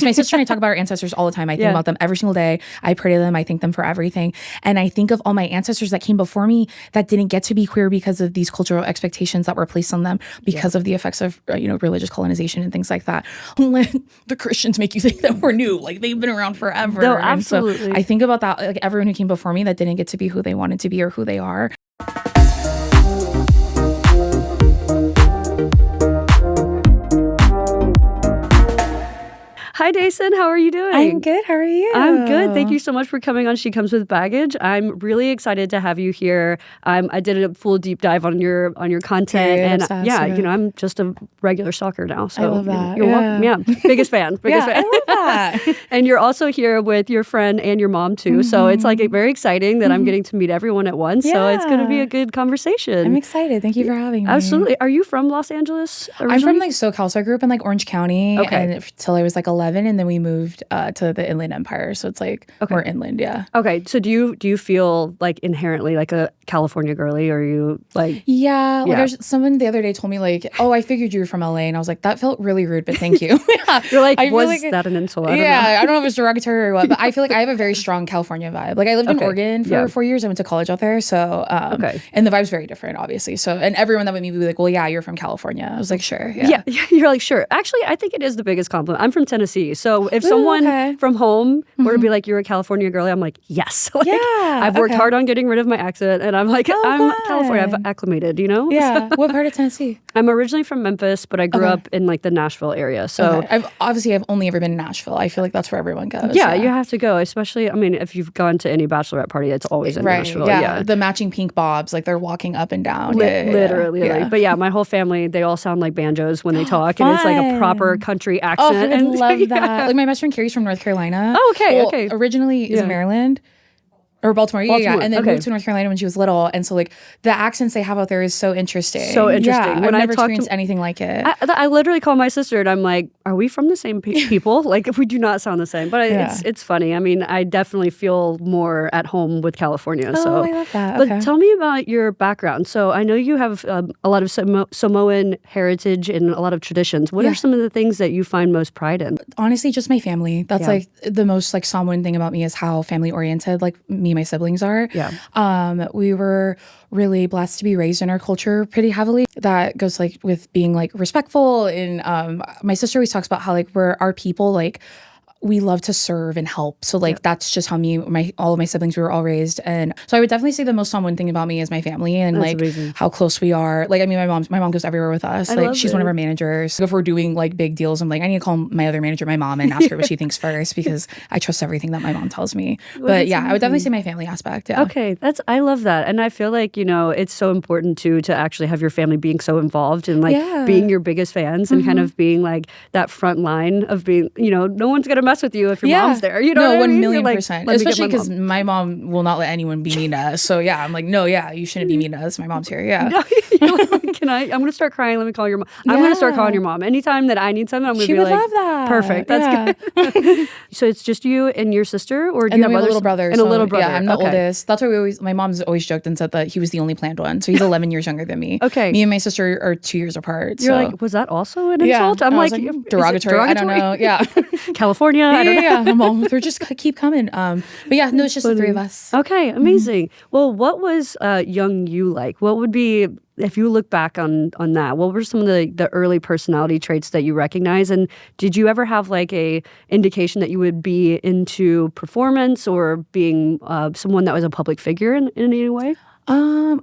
my sister and I talk about our ancestors all the time. I think about them every single day. I pray to them. I thank them for everything. And I think of all my ancestors that came before me that didn't get to be queer because of these cultural expectations that were placed on them because of the effects of religious colonization and things like that. Let the Christians make you think that we're new, like they've been around forever. No, absolutely. And so I think about that, like everyone who came before me that didn't get to be who they wanted to be or who they are. Hi, Deison. How are you doing? I'm good. How are you? I'm good. Thank you so much for coming on She Comes With Baggage. I'm really excited to have you here. I did a full deep dive on your content, and I'm just a regular stalker now. So I love that. You're welcome. Yeah, biggest fan. Biggest fan. I love that. And you're also here with your friend and your mom too. So it's like very exciting that I'm getting to meet everyone at once. So it's going to be a good conversation. I'm excited. Thank you for having me. Absolutely. Are you from Los Angeles originally? I'm from like SoCal, so I grew up in like Orange County until I was like 11, and then we moved to the Inland Empire, so it's like more inland. Okay, so do you feel like inherently like a California girly, or are you like someone the other day told me like, oh, I figured you were from LA, and I was like, that felt really rude, but thank you. You're like, was that an insult? I don't know if it's derogatory or what, but I feel like I have a very strong California vibe. Like I lived in Oregon for 4 years. I went to college out there, so and the vibe's very different, obviously. So and everyone that would meet would be like, well, yeah, you're from California. I was like, sure, yeah. You're like, sure. Actually, I think it is the biggest compliment. I'm from Tennessee, so if someone from home were to be like, you're a California girly, I'm like, yes. Like, I've worked hard on getting rid of my accent, and I'm like, I'm California. I've acclimated, Yeah. What part of Tennessee? I'm originally from Memphis, but I grew up in like the Nashville area. So I've only ever been in Nashville. I feel like that's where everyone goes. Yeah, you have to go. Especially, I mean, if you've gone to any bachelorette party, it's always in Nashville. Yeah, the matching pink bobs, like they're walking up and down. Literally. But yeah, my whole family, they all sound like banjos when they talk, and it's like a proper country accent. I love that. Like my best friend Carrie's from North Carolina. Oh, okay. Originally is Maryland. Or Baltimore. And then moved to North Carolina when she was little. And so, like, the accents they have out there is so interesting. Yeah, when I've never experienced anything like it. I literally call my sister and I'm like, are we from the same people? Like, if we do not sound the same. But it's funny. I mean, I definitely feel more at home with California. Oh, I love that. But tell me about your background. So I know you have a lot of Samoan heritage and a lot of traditions. What are some of the things that you find most pride in? Honestly, just my family. That's like the most like Samoan thing about me is how family oriented like me and my siblings are. We were really blessed to be raised in our culture pretty heavily. That goes like with being like respectful, and my sister always talks about how like we're our people, like we love to serve and help. So like that's just how all of my siblings, we were all raised. And so I would definitely say the most Samoan thing about me is my family and that's like amazing. How close we are. Like I mean my mom goes everywhere with us. Like she's one of our managers. So if we're doing like big deals, I'm like, I need to call my other manager, my mom, and ask her what she thinks first because I trust everything that my mom tells me. But yeah, amazing. I would definitely say my family aspect. Yeah. Okay. I love that. And I feel like, it's so important too to actually have your family being so involved and like being your biggest fans and kind of being like that front line of being, no one's gonna mess with you if your mom's there. No, 1,000,000%. Especially because my mom will not let anyone be mean to us. So yeah, I'm like, no, you shouldn't be mean to us. My mom's here. Yeah. Can I? I'm gonna start crying. Let me call your mom. I'm gonna start calling your mom anytime that I need something. I'm gonna be like, love that. Perfect. That's good. So it's just you and your sister, or do you have a little brother? And a little brother. Yeah, I'm the oldest. That's why my mom's always joked and said that he was the only planned one. So he's 11 years younger than me. Okay. Me and my sister are 2 years apart. You're like, was that also an insult? I'm like derogatory. I don't know. Yeah. California. I don't know. Yeah. Mom, they're just keep coming. But yeah, no, it's just the three of us. Okay, amazing. Well, what was young you like? What would be, if you look back on that, what were some of the early personality traits that you recognize? And did you ever have like a indication that you would be into performance or being someone that was a public figure in any way?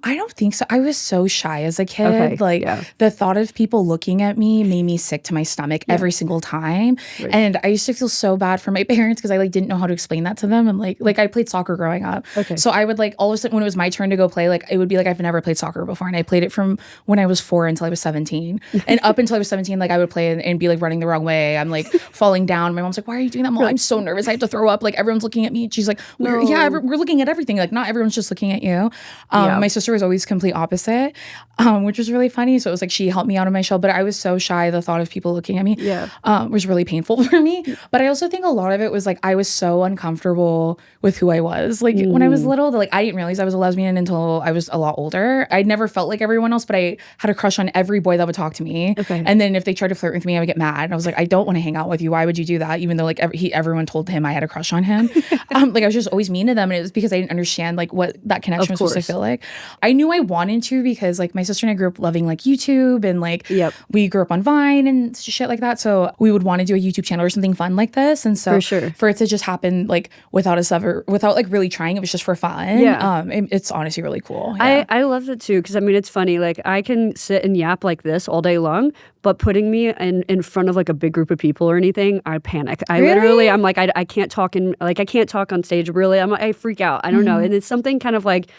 I don't think so. I was so shy as a kid. The thought of people looking at me made me sick to my stomach every single time. Right. And I used to feel so bad for my parents because I like didn't know how to explain that to them. And like I played soccer growing up. Okay. So I would like all of a sudden when it was my turn to go play, like it would be like I've never played soccer before. And I played it from when I was 4 until I was 17. And up until I was 17, like I would play and be like running the wrong way. I'm like falling down. My mom's like, why are you doing that, Mom? I'm so nervous. I have to throw up. Like everyone's looking at me. And she's like, we're looking at everything. Like not everyone's just looking at you. My sister was always complete opposite, which was really funny. So it was like she helped me out of my shell, but I was so shy. The thought of people looking at me was really painful for me. But I also think a lot of it was like I was so uncomfortable with who I was. Like when I was little, like I didn't realize I was a lesbian until I was a lot older. I never felt like everyone else, but I had a crush on every boy that would talk to me. And then if they tried to flirt with me, I would get mad. And I was like, I don't want to hang out with you. Why would you do that? Even though like everyone told him I had a crush on him. Like I was just always mean to them, and it was because I didn't understand like what that connection was supposed to feel like. I knew I wanted to because like my sister and I grew up loving like YouTube, and like we grew up on Vine and shit like that. So we would want to do a YouTube channel or something fun like this. And so for it to just happen like without like really trying, it was just for fun. It's honestly really cool. I love it too, because I mean it's funny, like I can sit and yap like this all day long, but putting me in front of like a big group of people or anything, I panic. I literally, I'm like, I can't talk I can't talk on stage. Really, I freak out. I don't know. And it's something kind of like,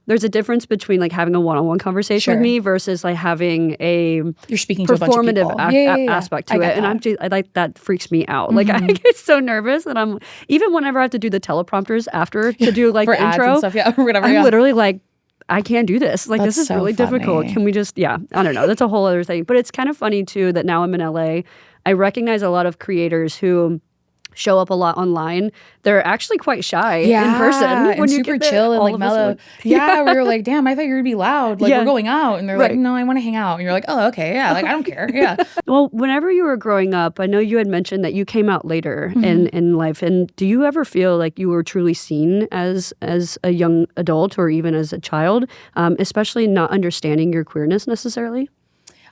there's a difference between like having a one-on-one conversation with me versus like having a you're speaking to a bunch of people. Aspect to it. And I like that freaks me out. Like I get so nervous, and I'm even whenever I have to do the teleprompters after to do like the intro and stuff, or whatever. I'm literally like, I can't do this. Like, this is really difficult. Can we just, I don't know. That's a whole other thing. But it's kind of funny, too, that now I'm in LA. I recognize a lot of creators who show up a lot online. They're actually quite shy in person. When you super chill and like mellow. We were like, damn, I thought you were gonna be loud. Like we're going out, and they're like, no, I want to hang out. And you're like, oh, okay, like I don't care. Well, whenever you were growing up, I know you had mentioned that you came out later in life. And do you ever feel like you were truly seen as a young adult or even as a child, especially not understanding your queerness necessarily?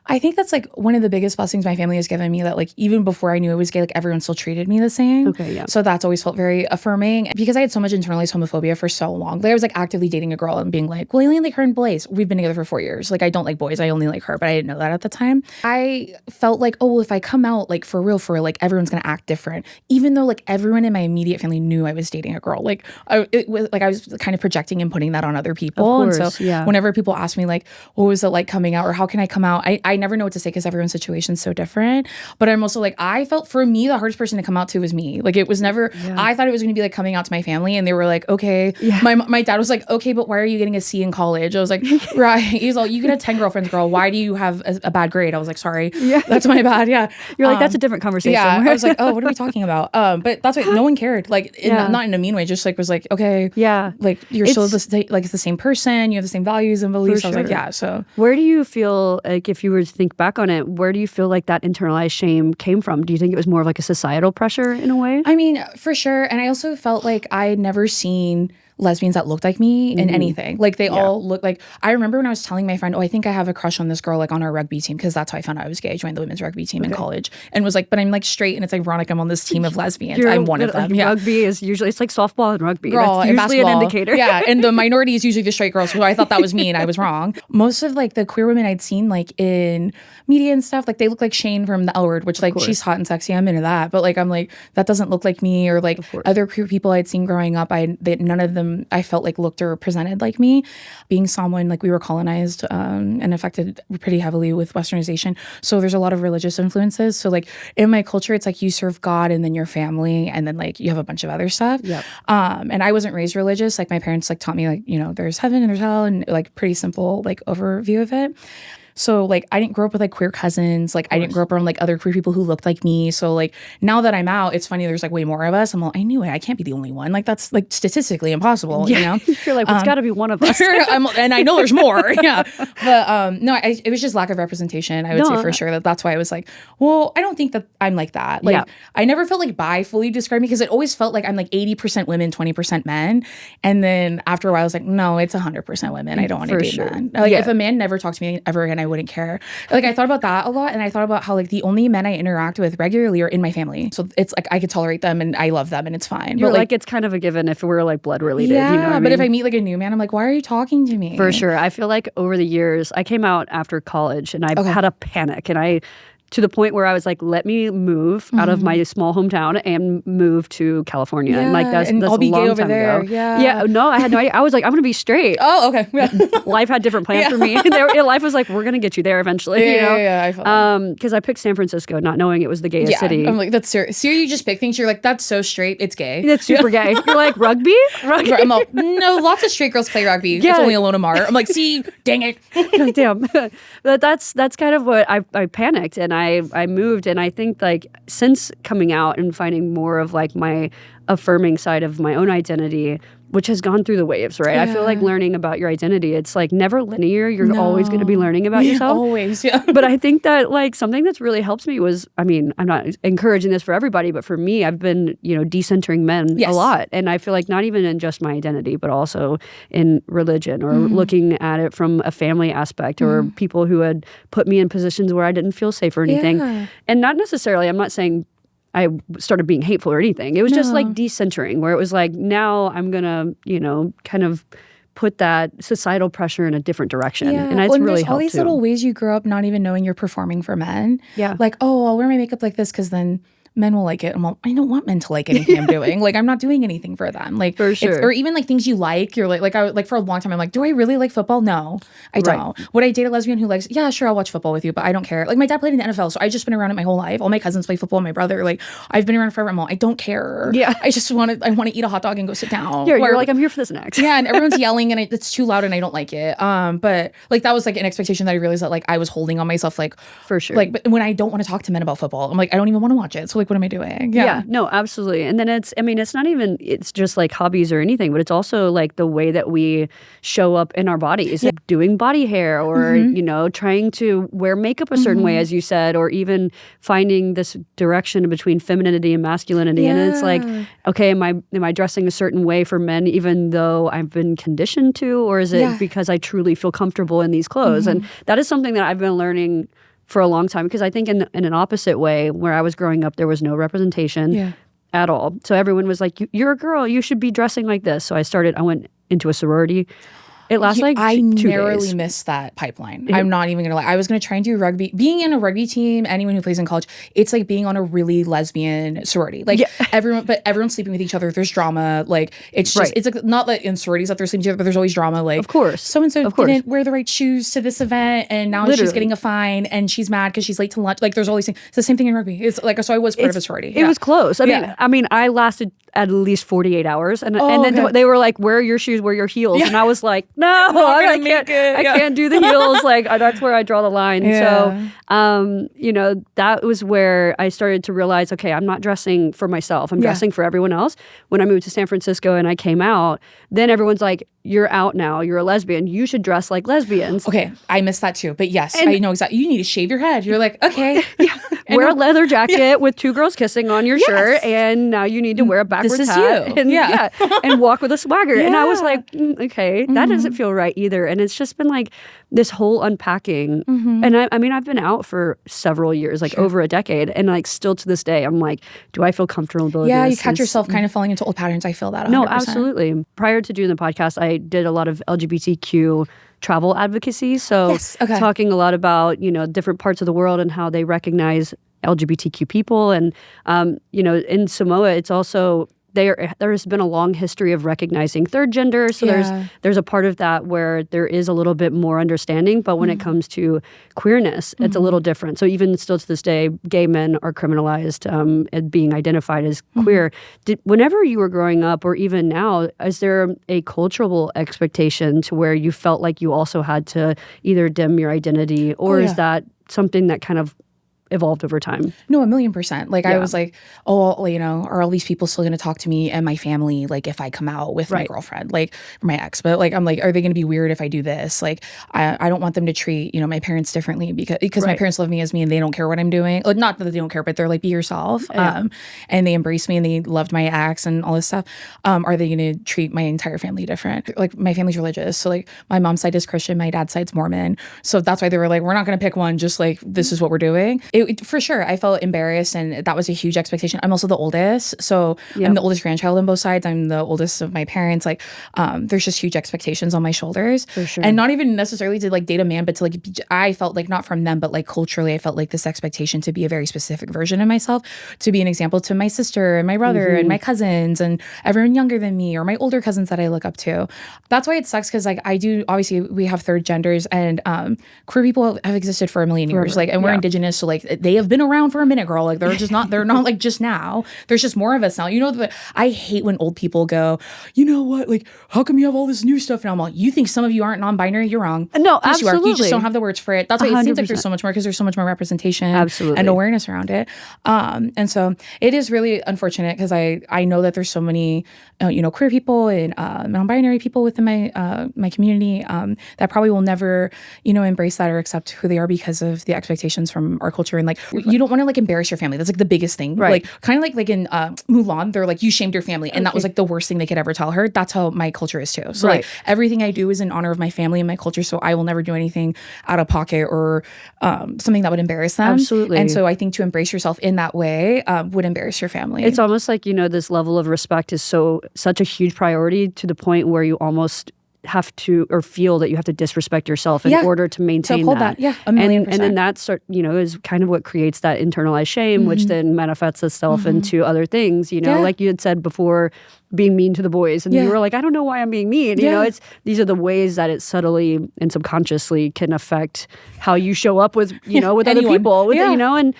I think that's like one of the biggest blessings my family has given me, that like even before I knew I was gay, like everyone still treated me the same. So that's always felt very affirming, because I had so much internalized homophobia for so long. Like I was like actively dating a girl and being like, well, I only like her and boys. We've been together for 4 years. Like I don't like boys. I only like her, but I didn't know that at the time. I felt like, oh, well, if I come out like for real, like everyone's gonna act different, even though like everyone in my immediate family knew I was dating a girl. Like I was kind of projecting and putting that on other people. Of course, and so whenever people ask me like, what was it like coming out, or how can I come out? I never know what to say, because everyone's situation is so different. But I'm also like, I felt for me, the hardest person to come out to was me. Like it was never, I thought it was going to be like coming out to my family, and they were like, okay. My dad was like, okay, but why are you getting a C in college? I was like, right. He's like, you could have 10 girlfriends, girl. Why do you have a bad grade? I was like, sorry. That's my bad. You're like, that's a different conversation. I was like, oh, what are we talking about? But that's why no one cared. Like not in a mean way, just like was like, okay. Like you're still the same person. You have the same values and beliefs. I was like, so. Where do you feel like, if you were to think back on it, where do you feel like that internalized shame came from? Do you think it was more of like a societal pressure in a way? I mean, for sure. And I also felt like I had never seen lesbians that looked like me in anything. Like they all look like, I remember when I was telling my friend, oh, I think I have a crush on this girl like on our rugby team, because that's how I found out I was gay. I joined the women's rugby team in college, and was like, but I'm like straight, and it's ironic I'm on this team of lesbians. I'm one of them. Rugby is usually, it's like softball and rugby. Girl, that's usually an indicator. And the minority is usually the straight girls. So I thought that was me, and I was wrong. Most of like the queer women I'd seen like in media and stuff, like they look like Shane from the L Word, which like she's hot and sexy. I'm into that. But like I'm like, that doesn't look like me. Or like other queer people I'd seen growing up, none of them I felt like looked or presented like me. Being Samoan, like we were colonized and affected pretty heavily with westernization. So there's a lot of religious influences. So like in my culture, it's like you serve God and then your family, and then like you have a bunch of other stuff. And I wasn't raised religious. Like my parents like taught me like, you know, there's heaven and there's hell, and like pretty simple like overview of it. So like I didn't grow up with like queer cousins. Like I didn't grow up around like other queer people who looked like me. So like now that I'm out, it's funny, there's like way more of us. I'm like, I knew it. I can't be the only one. Like that's like statistically impossible, you know? You're like, well, it's got to be one of us. And I know there's more. But no, it was just lack of representation. I would say for sure that's why I was like, well, I don't think that I'm like that. Like I never felt like bi fully described me, because it always felt like I'm like 80% women, 20% men. And then after a while I was like, no, it's 100% women. I don't want to date men. Like if a man never talked to me ever again, I wouldn't care. Like I thought about that a lot, and I thought about how like the only men I interact with regularly are in my family. So it's like I could tolerate them and I love them and it's fine. You're but like it's kind of a given if we're like blood related. Yeah, you know what I mean? But if I meet like a new man, I'm like, why are you talking to me? For sure. I feel like over the years, I came out after college and I had a panic, and I to the point where I was like, let me move out of my small hometown and move to California. And like that's I'll be a long gay over time there. ago. Yeah. No, I had no idea. I was like, I'm going to be straight. Oh, okay. Yeah. Life had different plans for me. Life was like, we're going to get you there eventually. Because I picked San Francisco not knowing it was the gayest city. I'm like, that's serious. So you just pick things, you're like, that's so straight, it's gay. It's super gay. You're like, rugby? I'm like, no, lots of straight girls play rugby. It's only Ilona Mar. I'm like, see, dang it. Damn. But that's kind of what I panicked and I moved. And I think like since coming out and finding more of like my affirming side of my own identity, which has gone through the waves, right? I feel like learning about your identity, it's like never linear. You're always going to be learning about yourself. Always, But I think that like something that's really helped me was, I mean, I'm not encouraging this for everybody, but for me, I've been, decentering men a lot. And I feel like not even in just my identity, but also in religion or looking at it from a family aspect or people who had put me in positions where I didn't feel safe or anything. And not necessarily, I'm not saying I started being hateful or anything. It was just like decentering, where it was like, now I'm going to, kind of put that societal pressure in a different direction. And it's really helped all these too. little ways you grow up not even knowing you're performing for men. Yeah. Like, oh, I'll wear my makeup like this because then men will like it. I'm like, I don't want men to like anything I'm doing. Like, I'm not doing anything for them. Like, for sure. Or even like things you like. You're like for a long time, I'm like, do I really like football? No, I don't. Would I date a lesbian who likes? Yeah, sure, I'll watch football with you, but I don't care. Like, my dad played in the NFL, so I've just been around it my whole life. All my cousins play football. My brother, like, I've been around forever. I'm all, I don't care. Yeah, I just want to eat a hot dog and go sit down. You're like, I'm here for this next. Yeah, and everyone's yelling and it's too loud and I don't like it. But like that was like an expectation that I realized that like I was holding on myself. Like, for sure. Like, but when I don't want to talk to men about football, I'm like, I don't even want to watch it. So like, what am I doing? Yeah, no, absolutely. And then it's not even, it's just like hobbies or anything, but it's also like the way that we show up in our bodies, like doing body hair or, trying to wear makeup a certain way, as you said, or even finding this direction between femininity and masculinity. And it's like, okay, am I dressing a certain way for men, even though I've been conditioned to, or is it because I truly feel comfortable in these clothes? And that is something that I've been learning for a long time, because I think in an opposite way, where I was growing up, there was no representation at all. So everyone was like, you're a girl, you should be dressing like this. So I went into a sorority. It lasts like 2 days. I narrowly missed that pipeline. I'm not even gonna lie. I was gonna try and do rugby. Being in a rugby team, anyone who plays in college, it's like being on a really lesbian sorority. Like everyone's sleeping with each other. There's drama. Like it's just it's like not like in sororities that they're sleeping together, but there's always drama. Like, of course, so and so didn't wear the right shoes to this event, and now she's getting a fine, and she's mad because she's late to lunch. Like, there's all these things. It's the same thing in rugby. It's like, so I was part of a sorority. It was close. I mean, I lasted at least 48 hours, and then they were like, wear your shoes, wear your heels, and I was like, no, I can't do the heels. Like, that's where I draw the line. So that was where I started to realize, okay, I'm not dressing for myself, I'm dressing for everyone else. When I moved to San Francisco and I came out, then everyone's like, you're out now, you're a lesbian, you should dress like lesbians. Okay, I missed that too, but yes, I know exactly. You need to shave your head. You're like, okay. Wear a leather jacket with 2 girls kissing on your shirt, and now you need to wear a backwards hat. You. And walk with a swagger. And I was like, okay, that doesn't feel right either. And it's just been like this whole unpacking. And I mean, I've been out for several years, like over a decade, and like still to this day, I'm like, do I feel comfortable with this? You catch yourself kind of falling into old patterns. I feel that 100%. No, absolutely. Prior to doing the podcast, I did a lot of LGBTQ travel advocacy. So talking a lot about, different parts of the world and how they recognize LGBTQ people. And, in Samoa, it's also, there's been a long history of recognizing third gender. So there's a part of that where there is a little bit more understanding. But when it comes to queerness, it's a little different. So even still to this day, gay men are criminalized at being identified as queer. Whenever you were growing up, or even now, is there a cultural expectation to where you felt like you also had to either dim your identity, or is that something that kind of evolved over time? No, 1,000,000%. Like, I was like, oh, are all these people still going to talk to me and my family, like, if I come out with my girlfriend, like, or my ex? But like, I'm like, are they going to be weird if I do this? Like, I don't want them to treat, my parents differently because my parents love me as me and they don't care what I'm doing. Like, not that they don't care, but they're like, be yourself. And they embraced me and they loved my ex and all this stuff. Are they going to treat my entire family different? Like, my family's religious. So like, my mom's side is Christian, my dad's side's Mormon. So that's why they were like, we're not going to pick one, just like, this is what we're doing. For sure, I felt embarrassed, and that was a huge expectation. I'm also the oldest, so I'm the oldest grandchild on both sides. I'm the oldest of my parents. Like, there's just huge expectations on my shoulders, for sure. And not even necessarily to like date a man, but to like I felt like not from them, but like culturally, I felt like this expectation to be a very specific version of myself, to be an example to my sister and my brother and my cousins and everyone younger than me or my older cousins that I look up to. That's why it sucks, because like I do, obviously we have third genders, and queer people have existed for a million years, like, and we're indigenous, so like they have been around for a minute, girl. Like they're not like just now. There's just more of us now. You know, but I hate when old people go, you know what, like, how come you have all this new stuff? And I'm like, you think some of you aren't non-binary? You're wrong. No, yes, absolutely. You just don't have the words for it. That's why 100%. It seems like there's so much more, because there's so much more representation and awareness around it. And so it is really unfortunate, because I know that there's so many queer people and non-binary people within my community that probably will never embrace that or accept who they are because of the expectations from our culture. And like, you don't want to like embarrass your family. That's like the biggest thing. Right. Like kind of like in Mulan, they're like, you shamed your family, and that was like the worst thing they could ever tell her. That's how my culture is too. So like everything I do is in honor of my family and my culture. So I will never do anything out of pocket or something that would embarrass them. Absolutely. And so I think to embrace yourself in that way would embarrass your family. It's almost like, this level of respect is such a huge priority, to the point where you almost have to, or feel that you have to disrespect yourself in order to maintain that. Yeah, 1,000,000%. And then that is kind of what creates that internalized shame, which then manifests itself into other things. Like you had said before, being mean to the boys, and you were like, I don't know why I'm being mean. These are the ways that it subtly and subconsciously can affect how you show up with with other people. And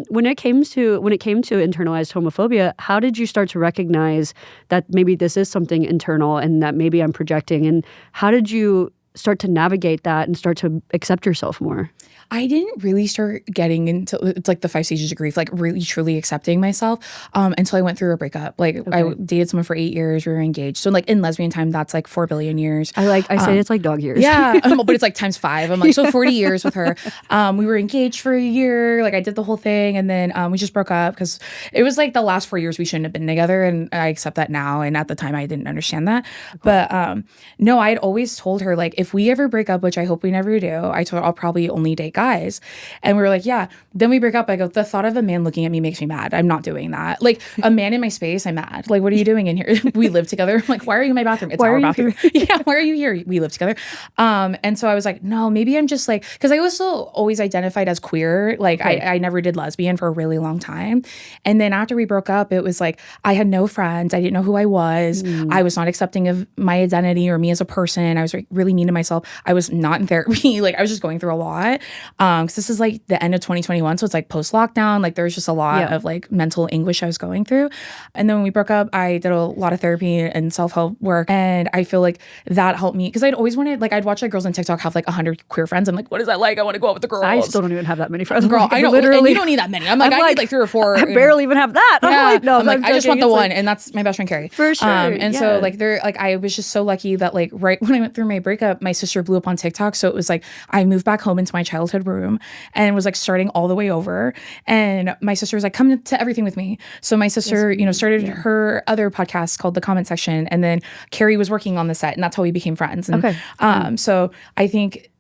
when it came to internalized homophobia, how did you start to recognize that maybe this is something internal and that maybe I'm projecting? And how did you start to navigate that and start to accept yourself more? I didn't really start getting into, it's like the 5 stages of grief, like really truly accepting myself until I went through a breakup. Like I dated someone for 8 years, we were engaged. So like in lesbian time, that's like 4 billion years. I say it's like dog years. Yeah, but it's like times 5. I'm like, so 40 years with her. We were engaged for a year. Like I did the whole thing, and then we just broke up because it was like the last 4 years we shouldn't have been together, and I accept that now. And at the time, I didn't understand that. But no, I had always told her, like, if we ever break up, which I hope we never do, I told her I'll probably only date guys. And we were like, yeah. Then we break up. I go, the thought of a man looking at me makes me mad. I'm not doing that. Like a man in my space, I'm mad. Like, what are you doing in here? We live together. I'm like, why are you in my bathroom? It's our bathroom. Yeah, why are you here? We live together. And so I was like, no, maybe I'm just like, because I was always identified as queer. Like I never did lesbian for a really long time. And then after we broke up, it was like, I had no friends. I didn't know who I was. I was not accepting of my identity or me as a person. I was really mean to myself. I was not in therapy. Like I was just going through a lot. Because this is like the end of 2021. So it's like post-lockdown. Like there was just a lot of like mental anguish I was going through. And then when we broke up, I did a lot of therapy and self-help work. And I feel like that helped me. Because I'd always wanted, like I'd watch like girls on TikTok have like 100 queer friends. I'm like, what is that like? I want to go out with the girls. I still don't even have that many friends. Girl, I know. Literally. And you don't need that many. I need like 3 or 4. I barely even have that. Yeah. I'm like, no, I just want the one. And that's my best friend, Carrie. For sure. And so like I was just so lucky that like right when I went through my breakup, my sister blew up on TikTok. So it was like, I moved back home into my childhood room and was like starting all the way over. And my sister was like, come to everything with me. So my sister, started her other podcast called The Comment Section. And then Carrie was working on the set, and that's how we became friends. And so I think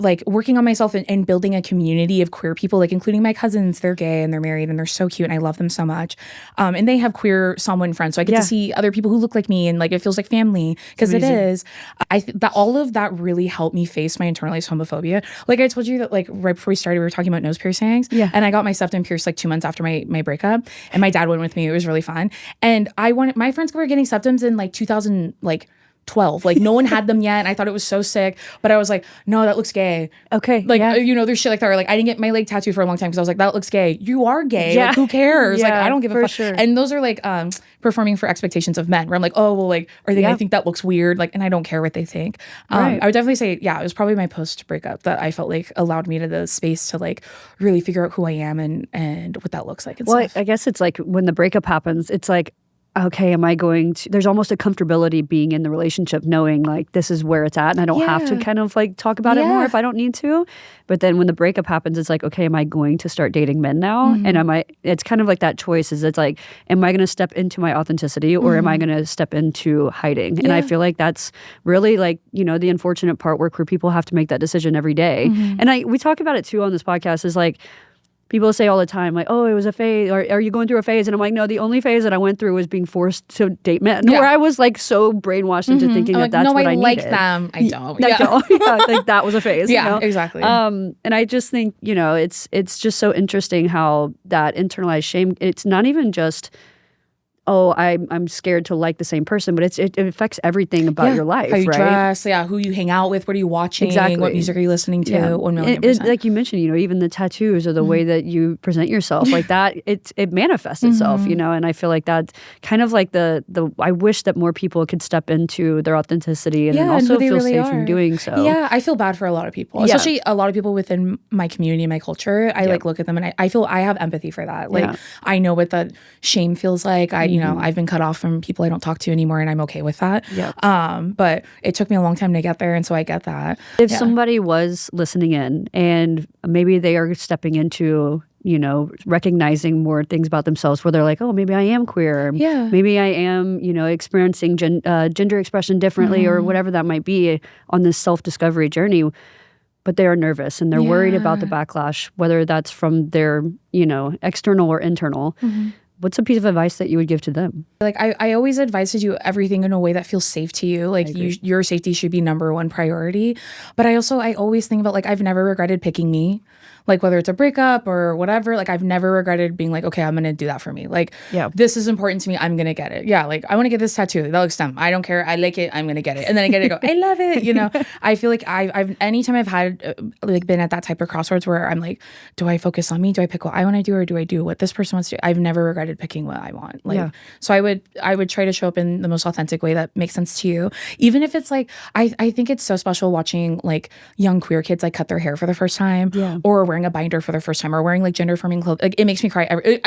like working on myself and building a community of queer people, like including my cousins, they're gay and they're married and they're so cute and I love them so much. And they have queer Samoan friends. So I get to see other people who look like me and like it feels like family because it is. I think that all of that really helped me face my internalized homophobia. Like I told you that like right before we started, we were talking about nose piercings. Yeah. And I got my septum pierced like 2 months after my breakup. And my dad went with me. It was really fun. And my friends were getting septums in like 2012. Like no one had them yet, and I thought it was so sick, but I was like, no, that looks gay. Okay. Like there's shit like that. Or like I didn't get my leg tattooed for a long time because I was like, that looks gay. You are gay. Like who cares? Like I don't give a fuck. Sure. And those are like performing for expectations of men where I'm like, oh well, like are they gonna think that looks weird? Like, and I don't care what they think. I would definitely say it was probably my post breakup that I felt like allowed me to the space to like really figure out who I am and what that looks like and stuff. I guess it's like when the breakup happens, it's like, okay, am I going to, there's almost a comfortability being in the relationship knowing like this is where it's at and I don't have to kind of like talk about it more if I don't need to. But then when the breakup happens, it's like, okay, am I going to start dating men now? And it's kind of like that choice is it's like, am I going to step into my authenticity or am I going to step into hiding? And I feel like that's really like, the unfortunate part where queer people have to make that decision every day. And we talk about it too on this podcast is like, people say all the time, like, oh, it was a phase, or are you going through a phase? And I'm like, no, the only phase that I went through was being forced to date men, where I was like so brainwashed into thinking that that's what I needed. No, I like them. I don't. I don't. Yeah, like that was a phase. Yeah, you know? exactly. And I just think, it's just so interesting how that internalized shame, it's not even just, oh, I'm scared to like the same person, but it affects everything about your life, how you right? dress, who you hang out with, what are you watching, what music are you listening to, 1,000,000%. Like you mentioned, even the tattoos or the way that you present yourself, like that, it manifests itself, and I feel like that's kind of like the I wish that more people could step into their authenticity and then also feel really safe in doing so. Yeah, I feel bad for a lot of people, especially a lot of people within my community, my culture. I like look at them and I feel I have empathy for that. Like I know what that shame feels like. I've been cut off from people I don't talk to anymore, and I'm okay with that. But it took me a long time to get there, and so I get that. If somebody was listening in and maybe they are stepping into, recognizing more things about themselves where they're like, oh, maybe I am queer. Maybe I am, experiencing gender expression differently or whatever that might be on this self-discovery journey. But they are nervous and they're worried about the backlash, whether that's from their, external or internal. What's a piece of advice that you would give to them? Like, I always advise to do everything in a way that feels safe to you. Like, your safety should be number one priority. But I always think about, like, I've never regretted picking me. Like, whether it's a breakup or whatever, like, I've never regretted being like, okay, I'm going to do that for me. Like, this is important to me. I'm going to get it. Yeah, like, I want to get this tattoo. That looks dumb. I don't care. I like it. I'm going to get it. And then I get it. Go, I love it. I feel like I've anytime I've had, like, been at that type of crossroads where I'm like, do I focus on me? Do I pick what I want to do? Or do I do what this person wants to do? I've never regretted picking what I want. Like, so I would try to show up in the most authentic way that makes sense to you. Even if it's like, I think it's so special watching, like, young queer kids, like, cut their hair for the first time or wearing a binder for the first time or wearing, like, gender affirming clothes. Like, it makes me cry every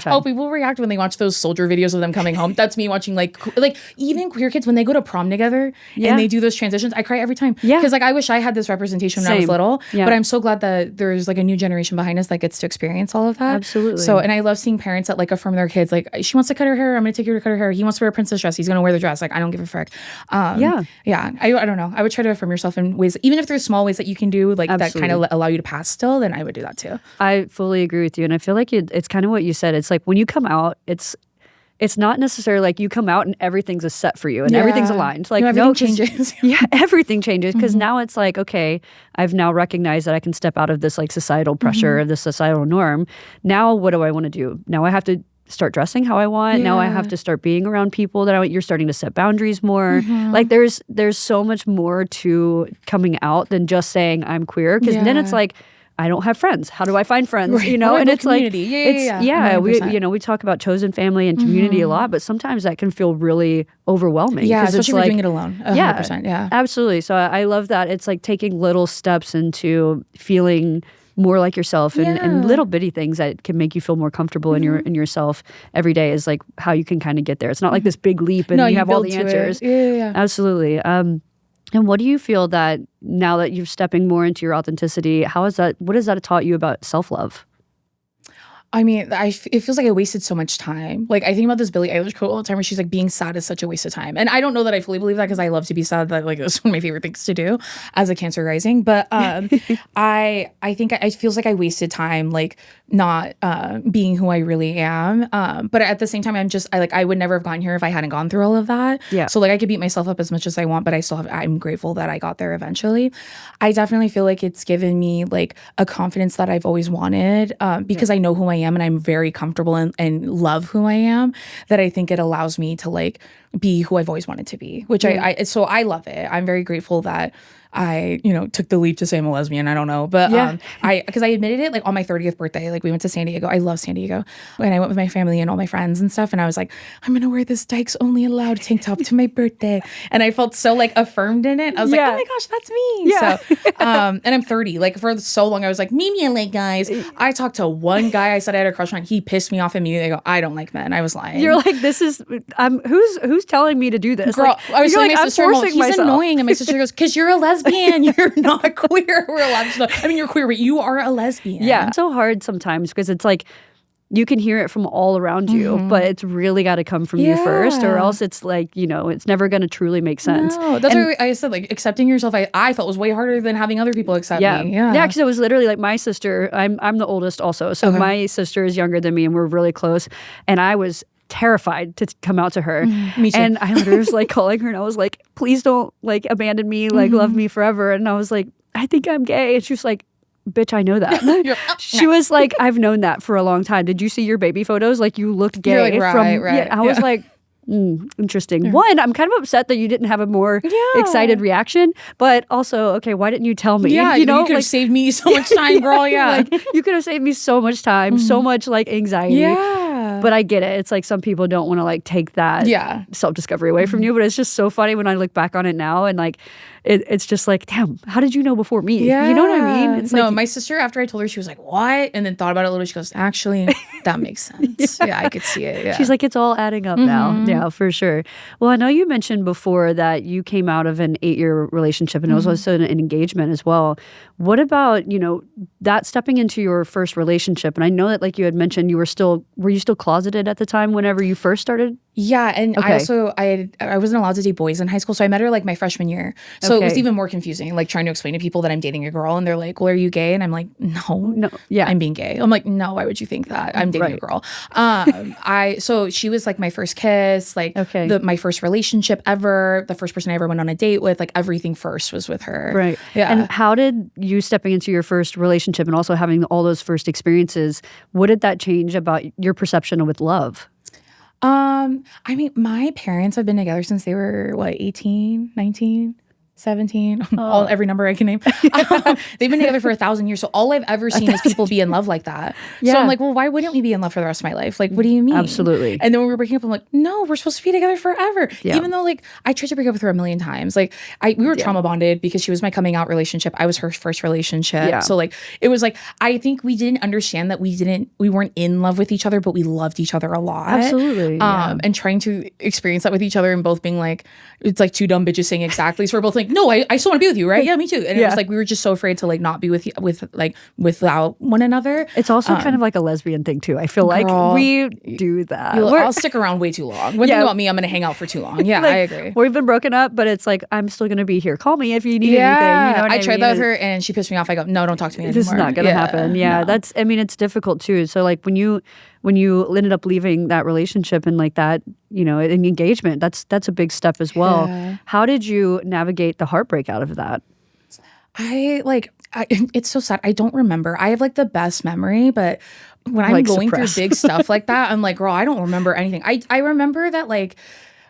time. Oh, people react when they watch those soldier videos of them coming home. That's me watching, like even queer kids when they go to prom together and they do those transitions. I cry every time. Because, like, I wish I had this representation when I was little. But I'm so glad that there's, like, a new generation behind us that gets to experience all of that. Absolutely. So, and I love seeing parents that, like, affirm their kids. Like, she wants to cut her hair, I'm gonna take her to cut her hair. He wants to wear a princess dress, he's gonna wear the dress. Like, I don't give a frick. I don't know. I would try to affirm yourself in ways, even if there's small ways that you can do, like, that kind of allow you to pass still, then I would do that too. I fully agree with you. And I feel like it's kind of what you said. It's like when you come out, it's not necessarily like you come out and everything's a set for you and everything's aligned. Like, everything changes. Everything changes because now it's like, okay, I've now recognized that I can step out of this, like, societal pressure of this societal norm. Now what do I want to do? Now I have to start dressing how I want. Now I have to start being around people that you're starting to set boundaries more. Like, there's so much more to coming out than just saying I'm queer, because then it's like, I don't have friends. How do I find friends? Right. And it's community. Like, we talk about chosen family and community a lot, but sometimes that can feel really overwhelming. Yeah, especially it's if like, you're doing it alone. 100%. Yeah, absolutely. So I love that. It's like taking little steps into feeling more like yourself and little bitty things that can make you feel more comfortable in yourself every day is like how you can kind of get there. It's not like this big leap and you have all the answers. Yeah. Absolutely. And what do you feel that now that you're stepping more into your authenticity, what has that taught you about self-love? I mean, it feels like I wasted so much time. Like, I think about this Billie Eilish quote all the time where she's like, being sad is such a waste of time. And I don't know that I fully believe that because I love to be sad. That, like, that's one of my favorite things to do as a Cancer rising. But I think it feels like I wasted time, like, not being who I really am. But at the same time, I would never have gotten here if I hadn't gone through all of that. Yeah. So, like, I could beat myself up as much as I want, but I'm grateful that I got there eventually. I definitely feel like it's given me, like, a confidence that I've always wanted because I know who I am and I'm very comfortable and love who I am, that I think it allows me to, like, be who I've always wanted to be, which so I love it. I'm very grateful that I, took the leap to say I'm a lesbian. I don't know. But because I admitted it, like, on my 30th birthday. Like, we went to San Diego. I love San Diego. And I went with my family and all my friends and stuff. And I was like, I'm going to wear this Dykes Only Allowed tank top to my birthday. And I felt so, like, affirmed in it. I was like, oh my gosh, that's me. Yeah. So, and I'm 30. Like, for so long, I was like, me like guys. I talked to one guy I said I had a crush on. He pissed me off immediately. I go, I don't like men. I was lying. You're like, who's telling me to do this? Girl, like, I was telling like, my sister, he's myself. Annoying. And my sister goes, because you're a lesbian. You're not queer. We're allowed to. I mean, you're queer, but you are a lesbian. Yeah. It's so hard sometimes because it's like, you can hear it from all around you, but it's really got to come from you first, or else it's like, you know, it's never going to truly make sense. No, that's why I said, like, accepting yourself, I felt was way harder than having other people accept me. Yeah, because it was literally like my sister, I'm the oldest also, so my sister is younger than me and we're really close, and I was terrified to come out to her. Me too. And I literally was like calling her and I was like, please don't like abandon me, like love me forever. And I was like, I think I'm gay. And she was like, bitch, I know that. She was like, I've known that for a long time. Did you see your baby photos? Like, you looked gay. You're like, right. Yeah, I was like, interesting. One, I'm kind of upset that you didn't have a more excited reaction, but also, okay, why didn't you tell me? Yeah, you know, you could have saved me so much time, girl. Yeah, like, you could have saved me so much time, so much like anxiety. Yeah, but I get it. It's like some people don't want to like take that self-discovery away from you, but it's just so funny when I look back on it now and like it's just like, damn, how did you know before me? Yeah. You know what I mean? It's no, like, my sister, after I told her, she was like, what? And then thought about it a little bit. She goes, actually, that makes sense. Yeah, I could see it. Yeah. She's like, it's all adding up now. Yeah, for sure. Well, I know you mentioned before that you came out of an 8-year relationship and it was also an engagement as well. What about, you know, that stepping into your first relationship? And I know that, like you had mentioned, were you still closeted at the time whenever you first started? Yeah, and I also I wasn't allowed to date boys in high school, so I met her like my freshman year. So it was even more confusing, like trying to explain to people that I'm dating a girl, and they're like, "Well, are you gay?" And I'm like, "No, I'm being gay." I'm like, "No, why would you think that? I'm dating a girl." So she was like my first kiss, like my first relationship ever, the first person I ever went on a date with, like everything first was with her. Right. Yeah. And how did you stepping into your first relationship and also having all those first experiences, what did that change about your perception with love? I mean, my parents have been together since they were, 18, 19, 17, every number I can name. They've been together for 1,000 years. So all I've ever seen is people be in love like that. So I'm like, well, why wouldn't we be in love for the rest of my life? Like, what do you mean? Absolutely. And then when we were breaking up, I'm like, no, we're supposed to be together forever. Yeah. Even though like I tried to break up with her a million times. Like we were trauma bonded because she was my coming out relationship. I was her first relationship. Yeah. So like, it was like, I think we didn't understand that we weren't in love with each other, but we loved each other a lot. Absolutely. And trying to experience that with each other and both being like, it's like two dumb bitches saying exactly. So we're both like, no, I still want to be with you, right? Yeah, me too. And it was like we were just so afraid to like not be without one another. It's also kind of like a lesbian thing too. I feel like we do that. I'll stick around way too long. One thing about me, I'm going to hang out for too long. Yeah, like, I agree. We've been broken up, but it's like I'm still going to be here. Call me if you need anything. You know what I tried that with her, and she pissed me off. I go, no, don't talk to me anymore. This is not going to happen. Yeah, no. It's difficult too. So like when you ended up leaving that relationship and like that, you know, an engagement, that's a big step as well. Yeah. How did you navigate the heartbreak out of that? It's so sad. I don't remember. I have like the best memory, but when I'm going through big stuff like that, I'm like, girl, I don't remember anything. I remember that like,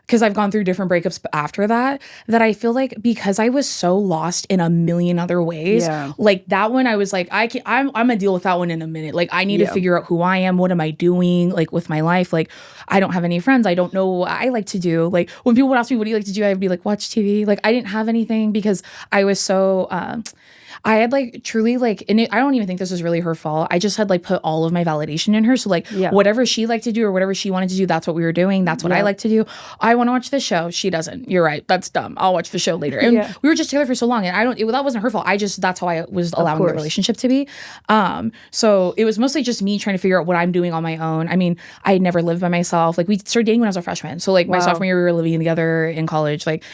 because I've gone through different breakups after that I feel like because I was so lost in a million other ways, like that one I was like, I'm gonna deal with that one in a minute. Like I need to figure out who I am, what am I doing like with my life. Like I don't have any friends. I don't know what I like to do. Like when people would ask me, what do you like to do? I'd be like, watch TV. Like I didn't have anything because I was so I had like truly like, and I don't even think this was really her fault. I just had like put all of my validation in her. So like whatever she liked to do or whatever she wanted to do, that's what we were doing. That's what I like to do. I want to watch the show. She doesn't. You're right. That's dumb. I'll watch the show later. And we were just together for so long, and that wasn't her fault. That's how I was allowing the relationship to be. So it was mostly just me trying to figure out what I'm doing on my own. I mean, I had never lived by myself. Like we started dating when I was a freshman. So like my sophomore year, we were living together in college. Like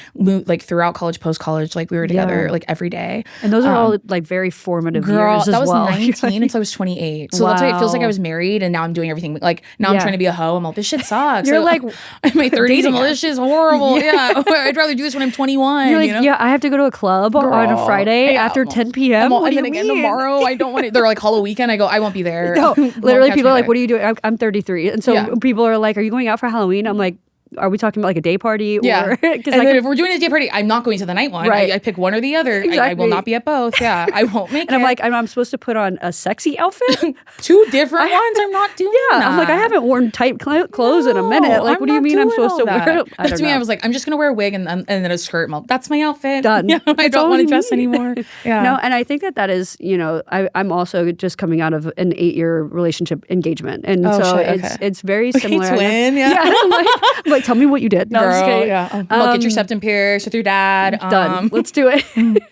throughout college, post college, like we were together like every day. And those are all like very formative years as that was well. 19 until I was 28. So that's why it feels like I was married and now I'm doing everything. Like now I'm trying to be a hoe. I'm like, this shit sucks. You're like in my 30s. I'm like, this shit's horrible. Yeah. I'd rather do this when I'm 21. You're like, I have to go to a club on a Friday after 10 p.m. And then again tomorrow. I don't want it. They're like Halloween weekend. I go, I won't be there. No, literally people are like, what are you doing? I'm 33. And so people are like, are you going out for Halloween? I'm like, are we talking about like a day party? Yeah. And then if we're doing a day party, I'm not going to the night one. Right. I pick one or the other. Exactly. I will not be at both. Yeah. I won't make it. And I'm like, I'm supposed to put on a sexy outfit? 2 different ones? I'm not doing that. I'm like, I haven't worn tight clothes in a minute. Like, what do you mean I'm supposed to wear? To me, I was like, I'm just going to wear a wig and then a skirt. I'm like, that's my outfit. Done. Yeah, I don't want to dress anymore. Yeah. No, and I think that is, you know, I'm also just coming out of an 8-year relationship engagement. And it's very similar. Twin, I'm like, tell me what you did. No, girl, I'm just kidding. Yeah. I'll get your septum pierced with your dad. Done. Let's do it.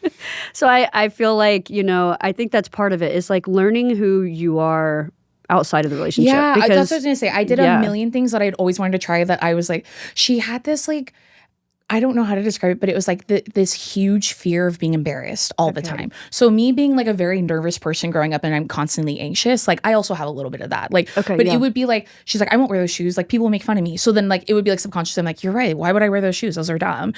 So I feel like, you know, I think that's part of it is like learning who you are outside of the relationship. Yeah, because, that's what I was gonna say. I did a million things that I'd always wanted to try that I was like, she had this like, I don't know how to describe it, but it was like this huge fear of being embarrassed all the time. So me being like a very nervous person growing up and I'm constantly anxious, like I also have a little bit of that. Like, but it would be like, she's like, I won't wear those shoes. Like people will make fun of me. So then like, it would be like subconscious. I'm like, you're right. Why would I wear those shoes? Those are dumb.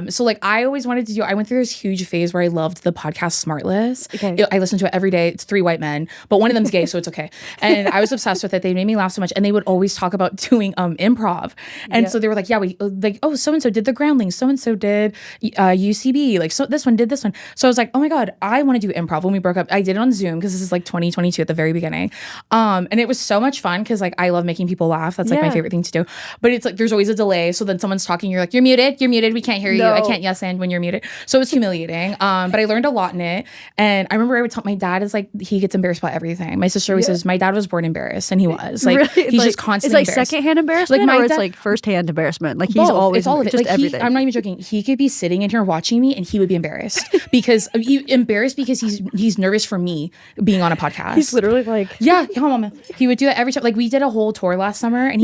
So like I always wanted to I went through this huge phase where I loved the podcast Smartless. I listened to it every day. It's 3 white men, but one of them's gay. So it's okay. And I was obsessed with it. They made me laugh so much. And they would always talk about doing improv. And so they were like, yeah, we like, oh, so-and-so did the Groundlings, so-and-so did UCB, like so this one did this one. So I was like, oh my God, I want to do improv. When we broke up, I did it on Zoom because this is like 2022 at the very beginning. And it was so much fun because like I love making people laugh. That's like my favorite thing to do. But it's like there's always a delay. So then someone's talking, you're like, you're muted, we can't hear you. I can't yes and when you're muted. So it was humiliating. But I learned a lot in it. And I remember I would tell my dad is like, he gets embarrassed about everything. My sister always says my dad was born embarrassed, and he was like, really? He's like, just constantly it's like secondhand embarrassment, like or it's like firsthand embarrassment. Like he's always, it's all of it. Just like everything. I'm not even joking. He could be sitting in here watching me and he would be embarrassed because he's nervous for me being on a podcast. He's literally like, yeah, come on, man. He would do that every time. Like we did a whole tour last summer and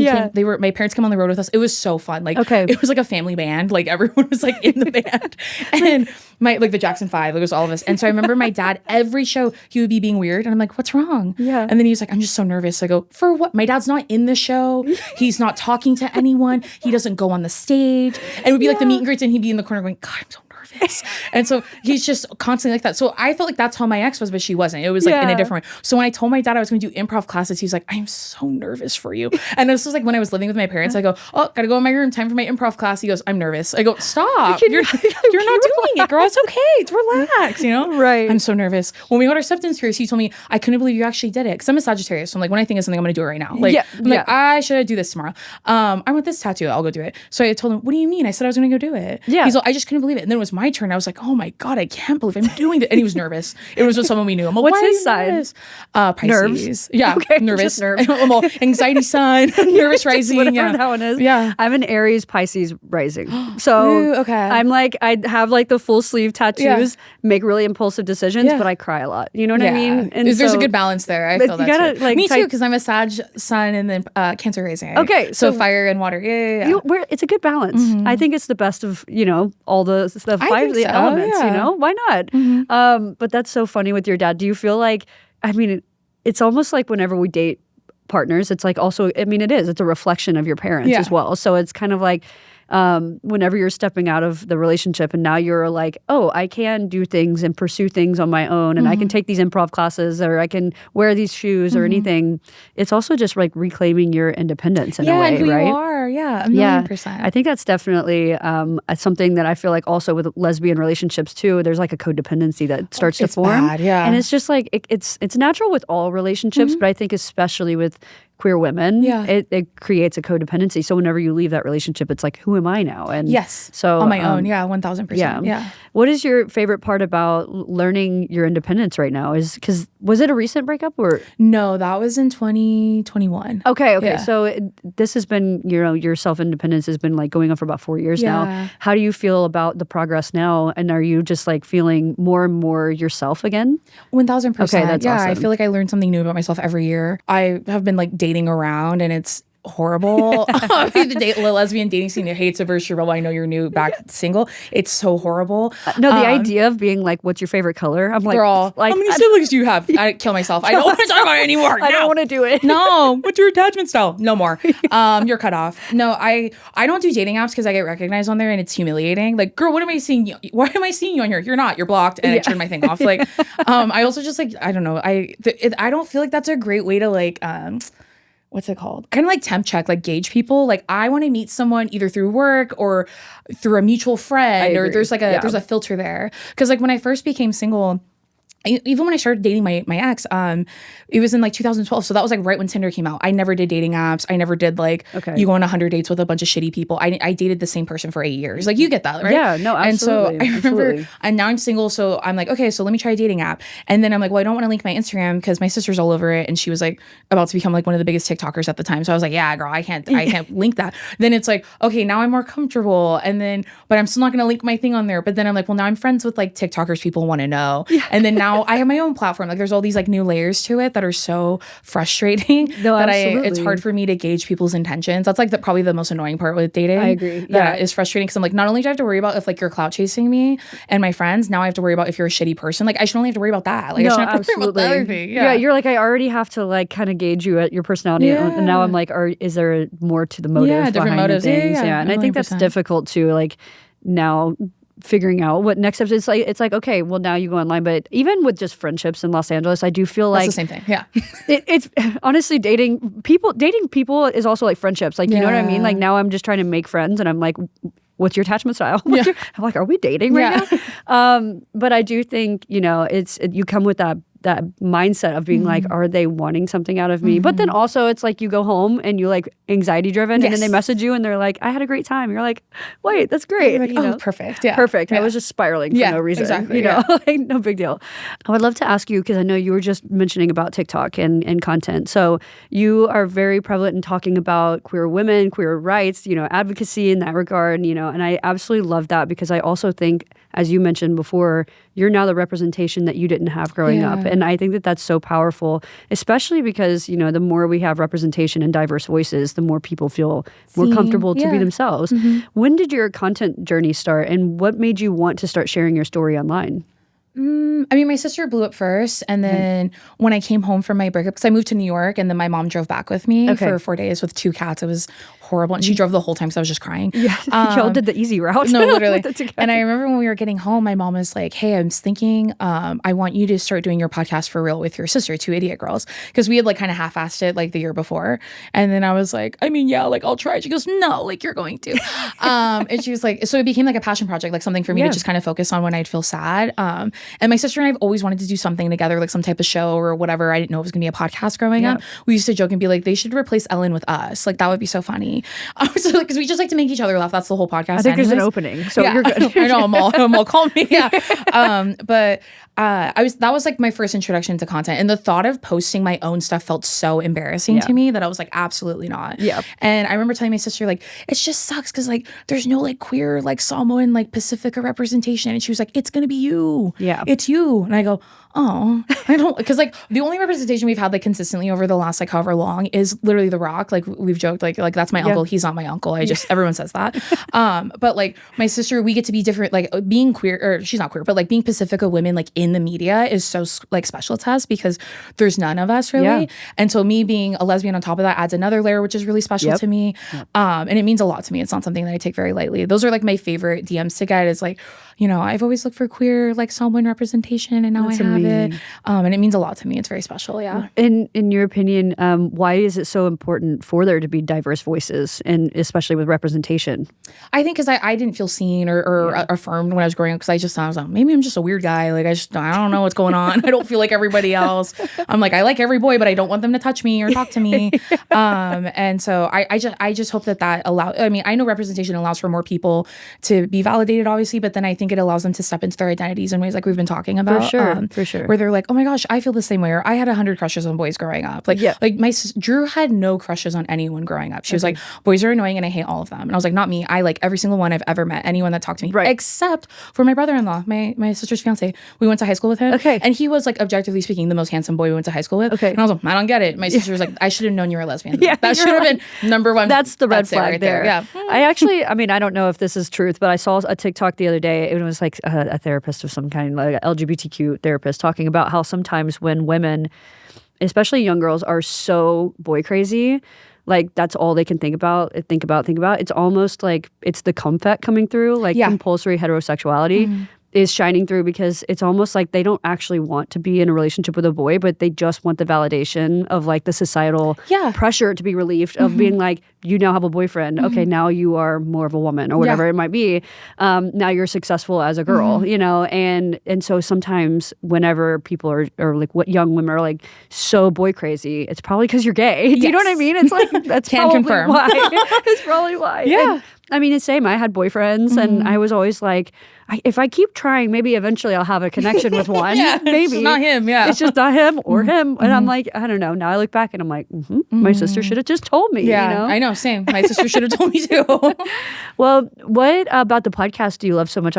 my parents came on the road with us. It was so fun. Like it was like a family band. Like everyone was like in the band and like the Jackson 5, it was all of us. And so I remember my dad, every show he would be being weird and I'm like, what's wrong? Yeah. And then he was like, I'm just so nervous. I go, for what? My dad's not in the show. He's not talking to anyone. He doesn't go on the stage. And it would be like the meet and greets and he'd be in the corner going, God, I'm so nervous. And so he's just constantly like that. So I felt like that's how my ex was, but she wasn't. It was like in a different way. So when I told my dad I was going to do improv classes, he was like, I'm so nervous for you. And this was like when I was living with my parents, I go, oh, gotta go in my room, time for my improv class. He goes, I'm nervous. I go, stop. You're not doing it, girl. It's okay. It's relax, you know? Right. I'm so nervous. When we got our acceptance series, he told me, I couldn't believe you actually did it. Because I'm a Sagittarius. So I'm like, when I think of something, I'm going to do it right now. Like, I'm like, I should do this tomorrow. I want this tattoo. I'll go do it. So I told him, what do you mean? I said I was going to go do it. Yeah. He's like, I just couldn't believe it. And then it was my turn. I was like, oh my God, I can't believe I'm doing it. And he was nervous. It was with someone we knew. I'm like, what's his sign? Pisces. Nerves. Yeah. Okay. Nervous. I'm all anxiety sun, nervous rising. Whatever that one is. Yeah. I'm an Aries Pisces rising. So I'm like, I have like the full sleeve tattoos, make really impulsive decisions, but I cry a lot. You know what I mean? And there's a good balance there. I feel that too. Like, me too, because I'm a Sag sun and then Cancer rising. Okay. So fire and water. Yeah. It's a good balance. Mm-hmm. I think it's the best of, all the 5 elements, why not? Mm-hmm. But that's so funny with your dad. Do you feel like, I mean, it's almost like whenever we date partners, it's like also, I mean, it's a reflection of your parents as well. So it's kind of like, whenever you're stepping out of the relationship and now you're like, oh, I can do things and pursue things on my own and I can take these improv classes or I can wear these shoes or anything. It's also just like reclaiming your independence in a way, who right? You are. Yeah, 1,000,000%. I think that's definitely something that I feel like also with lesbian relationships too, there's like a codependency that starts to form. Bad, yeah. And it's just like, it's natural with all relationships, but I think especially with queer women, it creates a codependency. So whenever you leave that relationship, it's like, who am I now? And so on my own, 1,000%. Yeah. What is your favorite part about learning your independence right now? Was it a recent breakup or no? That was in 2021. Okay. Yeah. So this has been, your self-independence has been like going on for about 4 years now. How do you feel about the progress now? And are you just like feeling more and more yourself again? 1,000%. Okay, that's awesome. I feel like I learn something new about myself every year. I have been like dating around and it's horrible. The lesbian dating scene hates it versus I know you're new back single. It's so horrible. No, the idea of being like, what's your favorite color? I'm like, girl, how many siblings do you have? I kill myself. I don't want to talk about it anymore. I don't want to do it. No. What's your attachment style? No more. You're cut off. No, I don't do dating apps because I get recognized on there and it's humiliating. Like, girl, what am I seeing you? Why am I seeing you on here? You're not. You're blocked. And I turn my thing off. Like, I also just like, I don't know. I don't feel like that's a great way to like, what's it called? Kind of like temp check, like gauge people. Like I want to meet someone either through work or through a mutual friend, or there's like there's a filter there. Because like when I first became single, even when I started dating my ex, it was in like 2012. So that was like right when Tinder came out. I never did dating apps. I never did like you go on 100 dates with a bunch of shitty people. I dated the same person for 8 years. Like you get that, right? Yeah, no, absolutely. And so I remember, and now I'm single. So I'm like, okay, so let me try a dating app. And then I'm like, well, I don't want to link my Instagram because my sister's all over it. And she was like about to become like one of the biggest TikTokers at the time. So I was like, yeah, girl, I can't link that. Then it's like, okay, now I'm more comfortable. And then, but I'm still not going to link my thing on there. But then I'm like, well, now I'm friends with like TikTokers people want to know. Yeah. And then now I have my own platform. Like there's all these like new layers to it that are so frustrating that it's hard for me to gauge people's intentions. That's like probably the most annoying part with dating. I agree. That is frustrating because I'm like, not only do I have to worry about if like you're clout chasing me and my friends, now I have to worry about if you're a shitty person. Like I should only have to worry about that. Like I shouldn't have to worry about the other thing. Yeah, you're like, I already have to like kind of gauge you at your personality. And now I'm like, is there more to the motive different motives. Things? Yeah. And 100%. I think that's difficult too. Like now figuring out what next steps. It's like, okay, well now you go online, but even with just friendships in Los Angeles, I do feel like that's the same thing. Yeah. It's honestly dating people is also like friendships. Like, you know what I mean? Like now I'm just trying to make friends and I'm like, what's your attachment style? I'm like, are we dating right now? But I do think, you come with that mindset of being like, are they wanting something out of me? But then also it's like you go home and you like anxiety driven and then they message you and they're like, I had a great time. You're like, wait, that's great. Like, oh, perfect. Yeah. Perfect. I was just spiraling for no reason. Exactly. Like no big deal. I would love to ask you, because I know you were just mentioning about TikTok and content. So you are very prevalent in talking about queer women, queer rights, advocacy in that regard, and I absolutely love that because I also think, as you mentioned before, you're now the representation that you didn't have growing up. And I think that that's so powerful, especially because, the more we have representation and diverse voices, the more people feel more comfortable to be themselves. When did your content journey start and what made you want to start sharing your story online? I mean, my sister blew up first. And then when I came home from my breakup, because I moved to New York and then my mom drove back with me for 4 days with 2 cats. It was horrible. And she drove the whole time, so I was just crying. Yeah, y'all did the easy route. No, literally. And I remember when we were getting home, my mom was like, hey, I'm thinking I want you to start doing your podcast for real with your sister, 2 Idiot Girls. Because we had like kind of half-assed it like the year before. And then I was like, I mean, yeah, like I'll try. She goes, no, like you're going to. And she was like, so it became like a passion project, like something for me to just kind of focus on when I'd feel sad. And my sister and I've always wanted to do something together, like some type of show or whatever. I didn't know it was going to be a podcast growing up. We used to joke and be like, they should replace Ellen with us. Like that would be so funny. Because we just like to make each other laugh. That's the whole podcast. I think there's an opening, so you're good. I know, I'm all call me. Yeah. But that was like my first introduction to content. And the thought of posting my own stuff felt so embarrassing to me that I was like, absolutely not. Yeah. And I remember telling my sister, like, it just sucks because like there's no like queer, like Samoan, like Pacifica representation. And she was like, it's gonna be you. Yeah. It's you. And I go, oh, I don't, because like the only representation we've had like consistently over the last like however long is literally The Rock. Like we've joked like that's my uncle. He's not my uncle. Everyone says that. But like my sister, we get to be different. Like being queer, or she's not queer, but like being Pacifica women like in the media is so like special to us because there's none of us really. Yeah. And so me being a lesbian on top of that adds another layer, which is really special to me. And it means a lot to me. It's not something that I take very lightly. Those are like my favorite DMs to get is like, I've always looked for queer like Samoan representation and now I have it. And it means a lot to me. It's very special. Yeah. In your opinion, why is it so important for there to be diverse voices and especially with representation? I think because I didn't feel seen or affirmed when I was growing up because I was like, maybe I'm just a weird guy. Like I don't know what's going on. I don't feel like everybody else. I'm like, I like every boy, but I don't want them to touch me or talk to me. And so I just hope that allows, I know representation allows for more people to be validated, obviously, but then I think it allows them to step into their identities in ways like we've been talking about. For sure. Where they're like, oh my gosh, I feel the same way. Or I had 100 crushes on boys growing up. Like Drew had no crushes on anyone growing up. She was like, boys are annoying and I hate all of them. And I was like, not me. I like every single one I've ever met, anyone that talked to me, except for my brother-in-law, my sister's fiance. We went to high school with him. And he was like, objectively speaking, the most handsome boy we went to high school with. And I was like, I don't get it. My sister was like, I should have known you were a lesbian. That should have been number one. That's the red flag right there. Yeah. I actually, I don't know if this is truth, but I saw a TikTok the other day. It was like a therapist of some kind, like an LGBTQ therapist, talking about how sometimes when women, especially young girls, are so boy crazy, like that's all they can think about. It's almost like it's the comfort coming through, like compulsory heterosexuality is shining through because it's almost like they don't actually want to be in a relationship with a boy, but they just want the validation of like the societal pressure to be relieved of being like, you now have a boyfriend. Okay, now you are more of a woman or whatever it might be. Now you're successful as a girl, and so sometimes whenever people are like what young women are like so boy crazy, it's probably because you're gay. Do you know what I mean? It's like that's Can probably confirm. why. It's probably why. Yeah. And, it's same. I had boyfriends and I was always like, if I keep trying, maybe eventually I'll have a connection with one. Maybe. It's not him, It's just not him or him. And I'm like, I don't know. Now I look back and I'm like, my sister should have just told me. Yeah, I know. Same. My sister should have told me too. Well, what about the podcast do you love so much?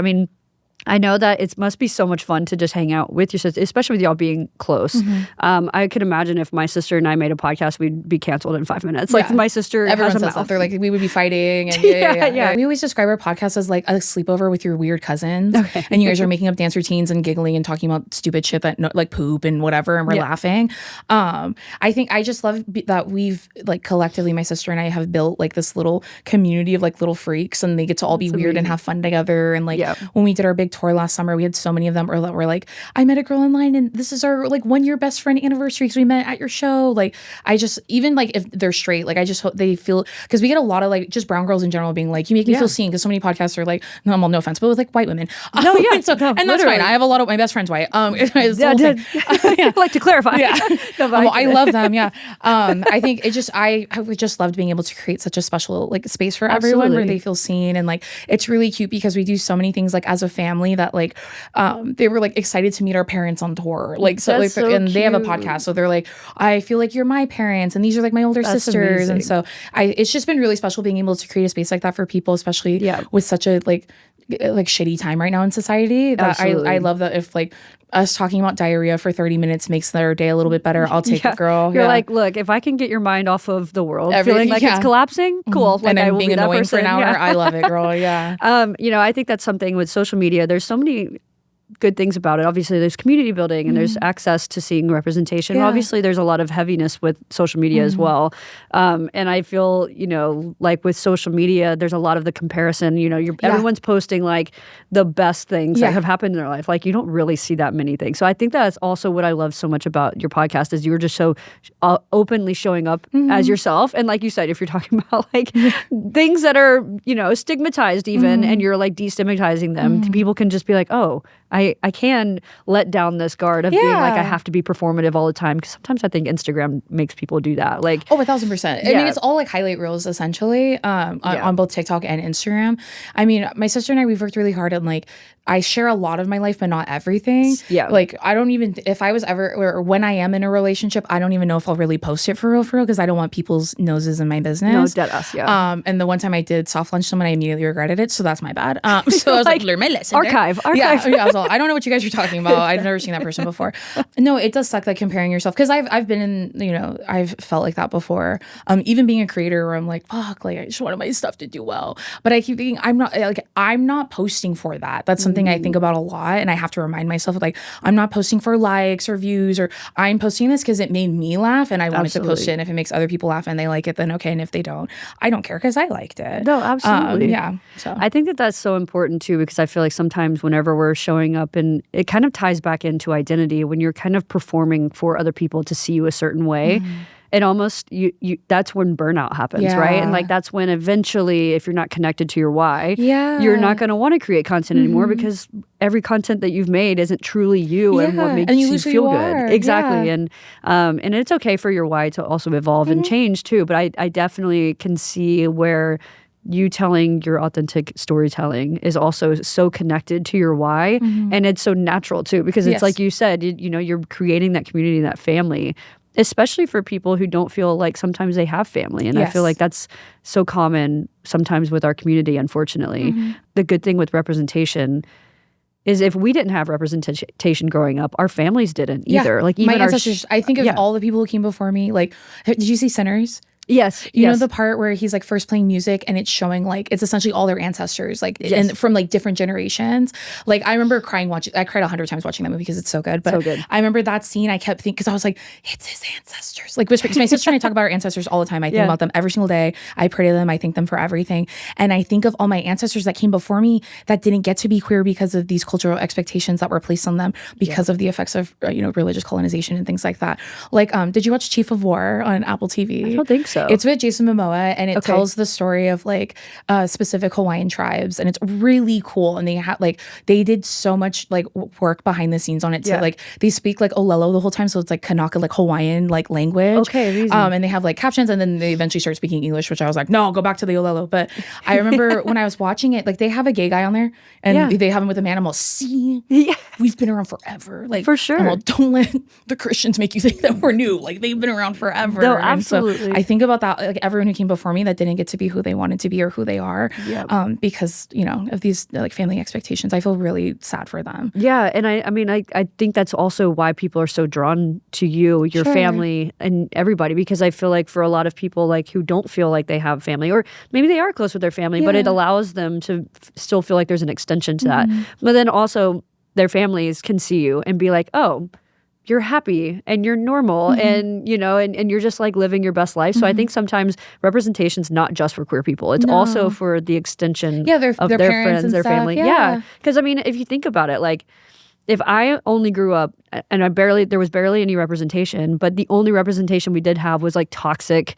I know that it must be so much fun to just hang out with your sister, especially with y'all being close. I could imagine if my sister and I made a podcast, we'd be canceled in 5 minutes. Like my sister Everyone has a says mouth. that. They're like, we would be fighting. And we always describe our podcast as like a sleepover with your weird cousins. And you guys are making up dance routines and giggling and talking about stupid shit that like poop and whatever. And we're laughing. I think I just love that we've like collectively, my sister and I have built like this little community of like little freaks, and they get to all be weird and have fun together. And like when we did our big tour last summer, we had so many of them were like, I met a girl in line and this is our like 1 year best friend anniversary because we met at your show. Like I just, even like if they're straight, like I just hope they feel, because we get a lot of like just brown girls in general being like, you make me feel seen, because so many podcasts are like, no, well, no offense, but with like white women. And that's fine. I have a lot of my best friends white. I'd like to clarify. I love them. I think it just, I would just loved being able to create such a special like space for everyone where they feel seen. And like it's really cute because we do so many things like as a family that like they were like excited to meet our parents on tour, like so like and they have a podcast, so they're like, I feel like you're my parents and these are like my older sisters. Amazing. And so it's just been really special being able to create a space like that for people, especially with such a like shitty time right now in society, that I love that if like us talking about diarrhea for 30 minutes makes their day a little bit better, I'll take it, girl. You're like, look, if I can get your mind off of the world, feeling like it's collapsing, cool. Like, and then I will being be that annoying person. for an hour, I love it, girl. I think that's something with social media. There's so many good things about it. Obviously, there's community building and there's access to seeing representation. Obviously, there's a lot of heaviness with social media as well. And I feel, like with social media, there's a lot of the comparison. Everyone's posting like the best things that have happened in their life. Like you don't really see that many things. So I think that's also what I love so much about your podcast is you were just so openly showing up as yourself. And like you said, if you're talking about like things that are, stigmatized even, and you're like destigmatizing them, people can just be like, oh, I can let down this guard of being like I have to be performative all the time, because sometimes I think Instagram makes people do that. Like 1,000%. I mean, it's all like highlight reels essentially on both TikTok and Instagram. I mean, my sister and we've worked really hard on like I share a lot of my life, but not everything. Like I don't even, if I was ever or when I am in a relationship, I don't even know if I'll really post it for real, because I don't want people's noses in my business. No, dead us. And the one time I did soft lunch someone, I immediately regretted it, so that's my bad. So I was like, learn my lesson. Archive. I don't know what you guys are talking about. I've never seen that person before. No, it does suck like comparing yourself, because I've been in, I've felt like that before. Even being a creator where I'm like, fuck, like I just wanted my stuff to do well, but I keep thinking I'm not posting for that. That's something I think about a lot, and I have to remind myself like I'm not posting for likes or views, or I'm posting this because it made me laugh and I wanted to post it, and if it makes other people laugh and they like it, then okay, and if they don't, I don't care because I liked it. No, absolutely. So I think that's so important too, because I feel like sometimes whenever we're showing up, and it kind of ties back into identity, when you're kind of performing for other people to see you a certain way, it almost you that's when burnout happens, right? And like that's when eventually, if you're not connected to your why, you're not going to want to create content anymore, because every content that you've made isn't truly you and what makes you feel good. Exactly. And it's okay for your why to also evolve and change too, but I definitely can see where you telling your authentic storytelling is also so connected to your why, and it's so natural too, because it's like you said, you're creating that community, that family, especially for people who don't feel like sometimes they have family. And I feel like that's so common sometimes with our community, unfortunately. The good thing with representation is if we didn't have representation growing up, our families didn't either. Like even my ancestors, I think of all the people who came before me. Like, did you see Sinners? Yes. You know the part where he's like first playing music and it's showing like it's essentially all their ancestors, like and from like different generations. Like I remember I cried 100 times watching that movie because it's so good. But I remember that scene, I kept thinking, because I was like, it's his ancestors. Like because my sister and I talk about our ancestors all the time. I think about them every single day. I pray to them. I thank them for everything. And I think of all my ancestors that came before me that didn't get to be queer because of these cultural expectations that were placed on them because of the effects of religious colonization and things like that. Like did you watch Chief of War on Apple TV? I don't think so. It's with Jason Momoa, and it tells the story of like specific Hawaiian tribes, and it's really cool. And they did so much like work behind the scenes on it too. Like they speak like Olelo the whole time, so it's like Kanaka, like Hawaiian like language. And they have like captions, and then they eventually start speaking English, which I was like, no, go back to the Olelo. But I remember when I was watching it, like they have a gay guy on there, and they have him with a man. I'm all, see, we've been around forever, like for sure. I'm all, don't let the Christians make you think that we're new. Like they've been around forever. No, absolutely. So I think about about that, like everyone who came before me that didn't get to be who they wanted to be or who they are, because of these like family expectations. I feel really sad for them. Yeah, and I mean I think that's also why people are so drawn to you, your family, and everybody, because I feel like for a lot of people like who don't feel like they have family, or maybe they are close with their family, but it allows them to still feel like there's an extension to that. But then also their families can see you and be like, oh, you're happy and you're normal and and you're just like living your best life. So I think sometimes representation's not just for queer people. It's also for the extension of their friends, their family. Yeah. Because I mean, if you think about it, like if I only grew up and there was barely any representation, but the only representation we did have was like toxic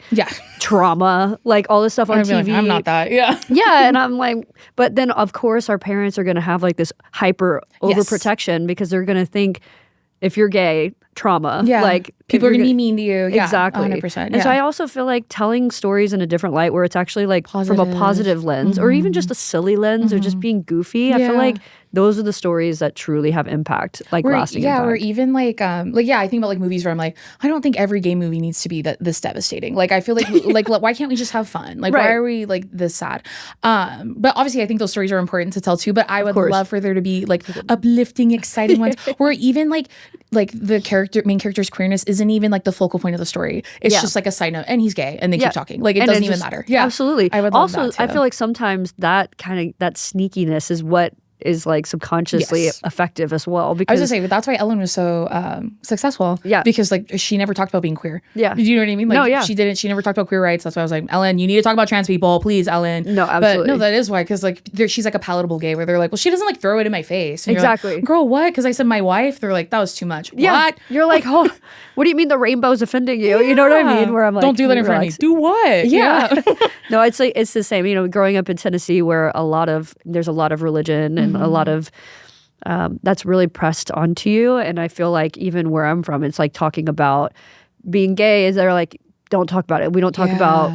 trauma, like all this stuff on TV. Like, I'm not that. Yeah. Yeah. And I'm like, but then of course our parents are going to have like this hyper overprotection because they're going to think, if you're gay, trauma. Like people are going to be mean to you. Yeah, exactly. 100%. And so I also feel like telling stories in a different light where it's actually like from a positive lens or even just a silly lens or just being goofy. I feel like those are the stories that truly have impact, like lasting impact. Or even like I think about like movies where I'm like, I don't think every gay movie needs to be this devastating. Like I feel like like why can't we just have fun? Like why are we like this sad? But obviously I think those stories are important to tell too. But I would love for there to be like uplifting, exciting ones, or even like the main character's queerness isn't even like the focal point of the story. It's just like a side note, and he's gay, and they keep talking. Like it doesn't even matter. Yeah, absolutely. I would love also, that too. I feel like sometimes that sneakiness is what is like subconsciously effective as well. Because I was gonna say, but that's why Ellen was so successful. Yeah, because like she never talked about being queer. Yeah, do you know what I mean? Like, she didn't. She never talked about queer rights. That's why I was like, Ellen, you need to talk about trans people, please, Ellen. No, absolutely. But no, that is why, because like she's like a palatable gay, where they're like, well, she doesn't like throw it in my face. And exactly, like, girl, what? Because I said my wife. They're like, that was too much. Yeah. What? You're like, oh, what do you mean the rainbow's offending you? You know what I mean? Where I'm like, don't do that in front of me. Do what? Yeah. No, I'd say it's the same. You know, growing up in Tennessee, where there's a lot of religion and a lot of that's really pressed onto you. And I feel like even where I'm from, it's like talking about being gay is they're like, don't talk about it. We don't talk about,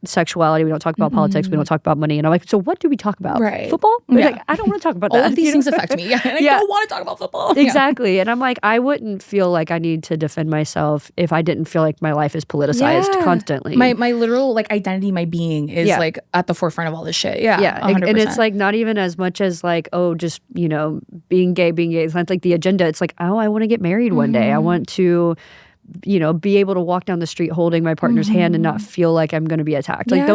sexuality. We don't talk about politics. We don't talk about money. And I'm like, so what do we talk about? Right. Football? Like, I don't want to talk about that. All of these things affect me. And I don't want to talk about football. Exactly. And I'm like, I wouldn't feel like I need to defend myself if I didn't feel like my life is politicized constantly. My literal like identity, my being is like at the forefront of all this shit. Yeah. Yeah. 100%. And it's like not even as much as like, oh, just, being gay. It's not like the agenda. It's like, oh, I want to get married one day. I want to be able to walk down the street holding my partner's hand and not feel like I'm going to be attacked. Like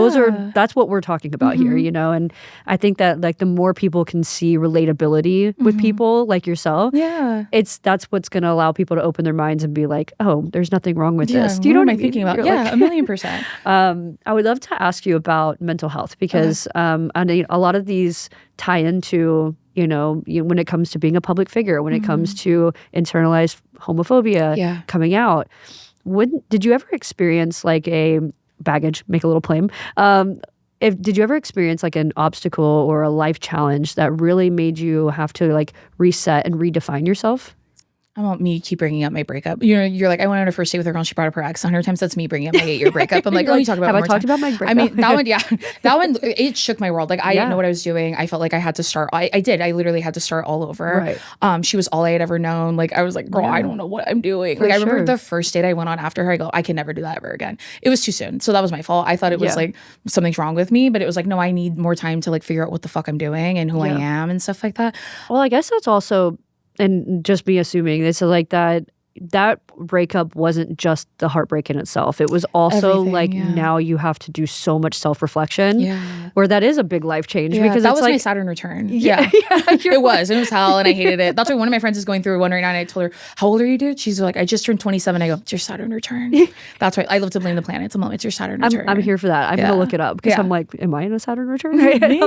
that's what we're talking about here, and I think that like the more people can see relatability with people like yourself, that's what's going to allow people to open their minds and be like, oh, there's nothing wrong with this. Do you know what I'm thinking about? Yeah, 1,000,000%. I would love to ask you about mental health because I mean, a lot of these tie into when it comes to being a public figure, when it comes to internalized homophobia coming out. Did you ever experience like a baggage, make a little claim? Did you ever experience like an obstacle or a life challenge that really made you have to like reset and redefine yourself? I want me keep bringing up my breakup. You're like, I went on a first date with a girl and she brought up her ex 100 times. That's me bringing up my 8-year breakup. I'm like, let me talk about it. Have I talked about my breakup? I mean, that one, that one, it shook my world. Like, I didn't know what I was doing. I felt like I had to start. I did. I literally had to start all over. Right. She was all I had ever known. Like, I was like, girl, I don't know what I'm doing. Like, I remember the first date I went on after her, I go, I can never do that ever again. It was too soon. So that was my fault. I thought it was like something's wrong with me, but it was like, no, I need more time to like figure out what the fuck I'm doing and who I am and stuff like that. Well, I guess that's also, and just me assuming this, so like that breakup wasn't just the heartbreak in itself. It was also now you have to do so much self-reflection where that is a big life change because that was like, my Saturn return. It was hell and I hated it. That's why one of my friends is going through one right now and I told her, how old are you, dude? She's like, I just turned 27. I go, it's your Saturn return. That's right. I love to blame the planets. It's your Saturn return. I'm here for that. I'm gonna look it up because I'm like, am I in a Saturn return? Maybe.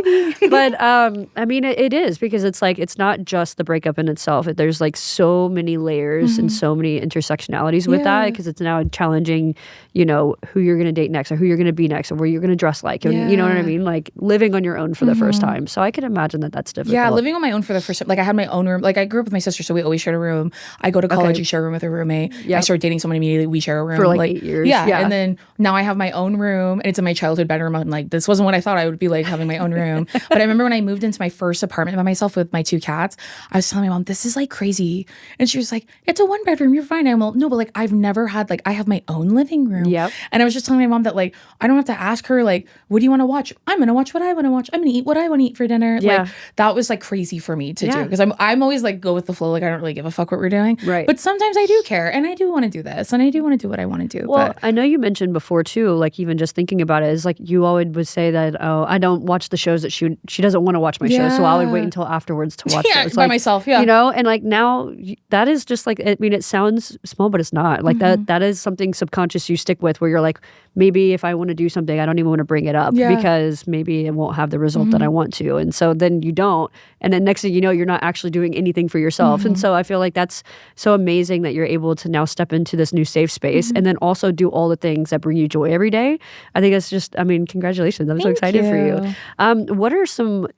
But I mean it is because it's like it's not just the breakup in itself. There's like so many layers and so many intersectionalities with that because it's now challenging, who you're going to date next or who you're going to be next or where you're going to dress like. And, you know what I mean? Like living on your own for the first time. So I can imagine that that's difficult. Yeah, living on my own for the first time. Like I had my own room. Like I grew up with my sister, so we always shared a room. I go to college, you share a room with a roommate. I started dating someone immediately. We share a room. For like 8 years. Yeah. And then now I have my own room and it's in my childhood bedroom. I'm like, this wasn't what I thought I would be like having my own room. But I remember when I moved into my first apartment by myself with my 2 cats, I was telling my mom, this is like crazy. And she was like, it's a 1-bedroom room, you're fine. I'm like, no, but like, I've never had, like, I have my own living room. Yep. And I was just telling my mom that, like, I don't have to ask her, like, what do you want to watch? I'm going to watch what I want to watch. I'm going to eat what I want to eat for dinner. Yeah. Like, that was like crazy for me to do. Because I'm always like, go with the flow. Like, I don't really give a fuck what we're doing. Right. But sometimes I do care. And I do want to do this. And I do want to do what I want to do. Well, but I know you mentioned before too, like even just thinking about it is like you always would say that, oh, I don't watch the shows that she doesn't want to watch my shows. So I would wait until afterwards to watch those. By like, myself. Yeah. You know, and like now that is just like, I mean, it sounds small, but it's not. Like that is something subconscious you stick with where you're like, maybe if I want to do something, I don't even want to bring it up because maybe it won't have the result that I want to. And so then you don't. And then next thing you know, you're not actually doing anything for yourself. And so I feel like that's so amazing that you're able to now step into this new safe space and then also do all the things that bring you joy every day. I think it's just, I mean, congratulations. I'm so excited for you. What are some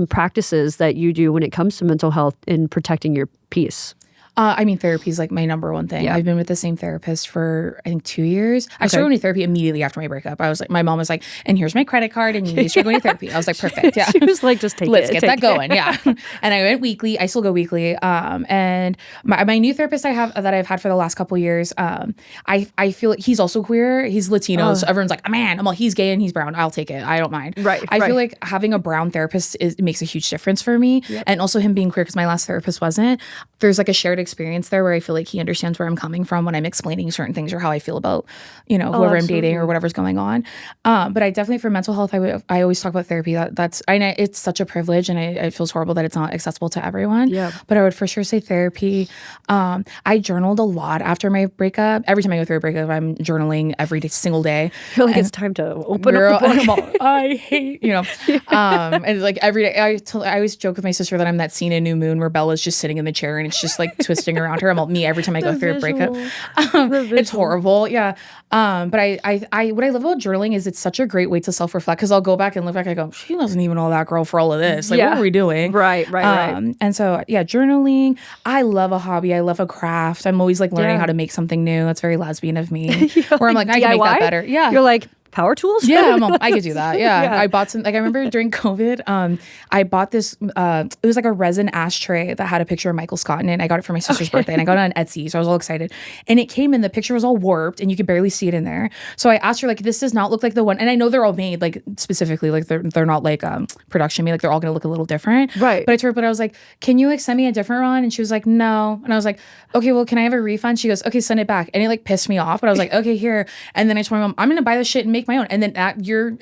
practices that you do when it comes to mental health in protecting your peace? I mean, therapy is like my number one thing. I've been with the same therapist for, I think, 2 years. I started going to therapy immediately after my breakup. I was like, my mom was like, and here's my credit card and you need to start going to therapy. I was like, perfect. Yeah. She was like, just take Let's get that going. Yeah. And I went weekly. I still go weekly. And my new therapist that I've had for the last couple of years, I feel like he's also queer. He's Latino. So everyone's like, man, I'm like, he's gay and he's brown. I'll take it. I don't mind. Right. I feel like having a brown therapist makes a huge difference for me. And also him being queer, because my last therapist wasn't. There's like a shared experience there where I feel like he understands where I'm coming from when I'm explaining certain things or how I feel about, whoever I'm dating or whatever's going on. But I definitely, for mental health, I always talk about therapy. It's such a privilege, and it feels horrible that it's not accessible to everyone. Yeah. But I would for sure say therapy. I journaled a lot after my breakup. Every time I go through a breakup, I'm journaling every single day. I feel like it's time to open up the book. I hate, and like every day, I always joke with my sister that I'm that scene in New Moon where Bella's just sitting in the chair and it's just like twisting around her. I'm all me every time I go through a breakup. It's horrible. Yeah. But I what I love about journaling is it's such a great way to self-reflect, because I'll go back and look back. I go, she wasn't even all that girl for all of this. Like, what were we doing? Right. And so, journaling. I love a hobby. I love a craft. I'm always like learning how to make something new. That's very lesbian of me. Where I'm like, I can make that better. Yeah. You're like, power tools? Yeah, I could do that. Yeah. I bought some, like, I remember during COVID, I bought this, it was like a resin ashtray that had a picture of Michael Scott in it. I got it for my sister's birthday, and I got it on Etsy. So I was all excited. And it came in, the picture was all warped and you could barely see it in there. So I asked her, like, this does not look like the one. And I know they're all made, like, specifically, like, they're not like production made, like, they're all going to look a little different. Right. But I was like, can you like send me a different one? And she was like, no. And I was like, okay, well, can I have a refund? She goes, okay, send it back. And it like pissed me off, but I was like, okay, here. And then I told my mom, I'm going to buy this shit and make my own. And then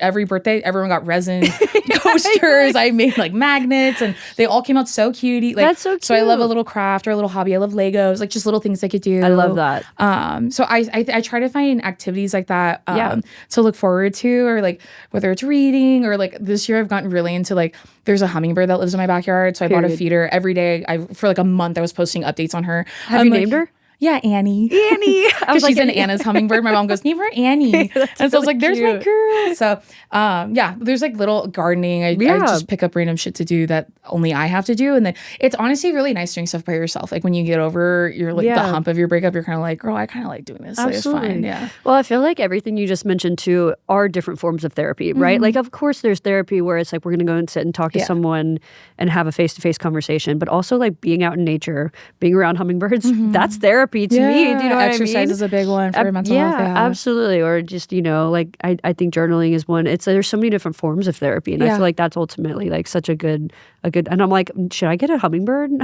every birthday, everyone got resin coasters. I made like magnets, and they all came out so cutie. Like, that's so cute. So I love a little craft or a little hobby. I love Legos, like just little things I could do. I love that. So I try to find activities like that to look forward to, or like whether it's reading, or like this year I've gotten really into, like, there's a hummingbird that lives in my backyard. So I bought a feeder every day. For like a month I was posting updates on her. Have you named her? Yeah, Annie. Because she's an Anna's hummingbird. My mom goes, name her Annie. And so I was like, there's my girl. So, there's like little gardening. I just pick up random shit to do that only I have to do. And then it's honestly really nice doing stuff by yourself. Like when you get over your the hump of your breakup, you're kind of like, girl, I kind of like doing this. Absolutely. Like, it's fine. Yeah. Well, I feel like everything you just mentioned too are different forms of therapy, right? Like, of course, there's therapy where it's like we're going to go and sit and talk to someone and have a face-to-face conversation. But also like being out in nature, being around hummingbirds, that's therapy to me. Do you know what exercise I mean? is a big one for mental health. Yeah, absolutely. Or just, like I think journaling is one. There's so many different forms of therapy, and I feel like that's ultimately like such a good. And I'm like, should I get a hummingbird? You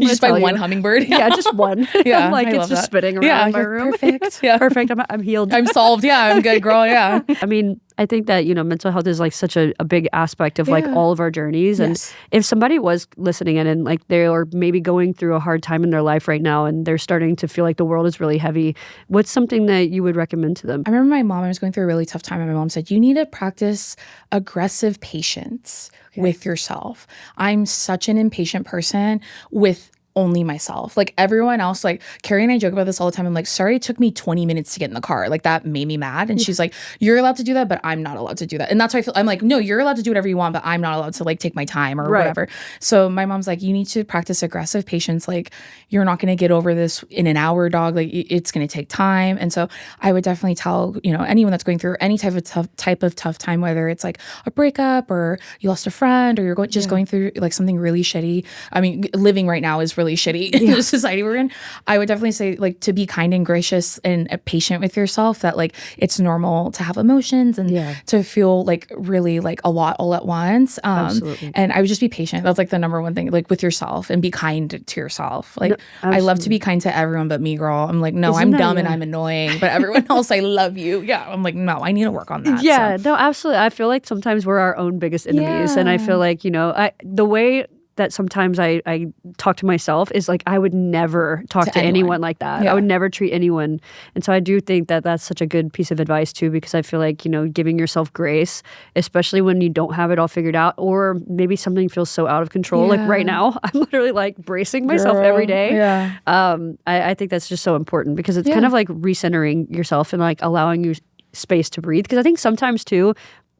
just buy one hummingbird. Yeah, just one. Yeah, I'm like, it's just spinning around my room. Perfect. Perfect. I'm healed. I'm solved. Yeah, I'm good, girl. Yeah. I mean, I think that, mental health is like such a big aspect of like all of our journeys. And if somebody was listening in and like they are maybe going through a hard time in their life right now and they're starting to feel like the world is really heavy, what's something that you would recommend to them? I remember my mom, I was going through a really tough time, and my mom said, you need to practice aggressive patience with yourself. I'm such an impatient person with only myself. Like everyone else, like Carrie and I joke about this all the time. I'm like, sorry, it took me 20 minutes to get in the car. Like that made me mad. And she's like, you're allowed to do that, but I'm not allowed to do that. And that's why I feel, I'm like, no, you're allowed to do whatever you want, but I'm not allowed to like take my time or whatever. So my mom's like, you need to practice aggressive patience. Like you're not going to get over this in an hour, dog. Like it's going to take time. And so I would definitely tell, anyone that's going through any type of tough time, whether it's like a breakup or you lost a friend or you're just going through like something really shitty. I mean, living right now is really really shitty in the society we're in, I would definitely say like to be kind and gracious and patient with yourself, that like it's normal to have emotions and to feel like really like a lot all at once. Absolutely. And I would just be patient. That's like the number one thing, like with yourself, and be kind to yourself. Like I love to be kind to everyone but me, girl. I'm like, no, I'm dumb and I'm annoying, but everyone else, I love you. Yeah. I'm like, no, I need to work on that. Yeah, no, absolutely. I feel like sometimes we're our own biggest enemies. And I feel like, you know, the way that sometimes I talk to myself is like I would never talk to anyone like that. I would never treat anyone. And so I do think that that's such a good piece of advice too, because I feel like, you know, giving yourself grace, especially when you don't have it all figured out, or maybe something feels so out of control. Like right now, I'm literally like bracing myself every day. I think that's just so important, because it's kind of like recentering yourself and like allowing you space to breathe. Because I think sometimes too,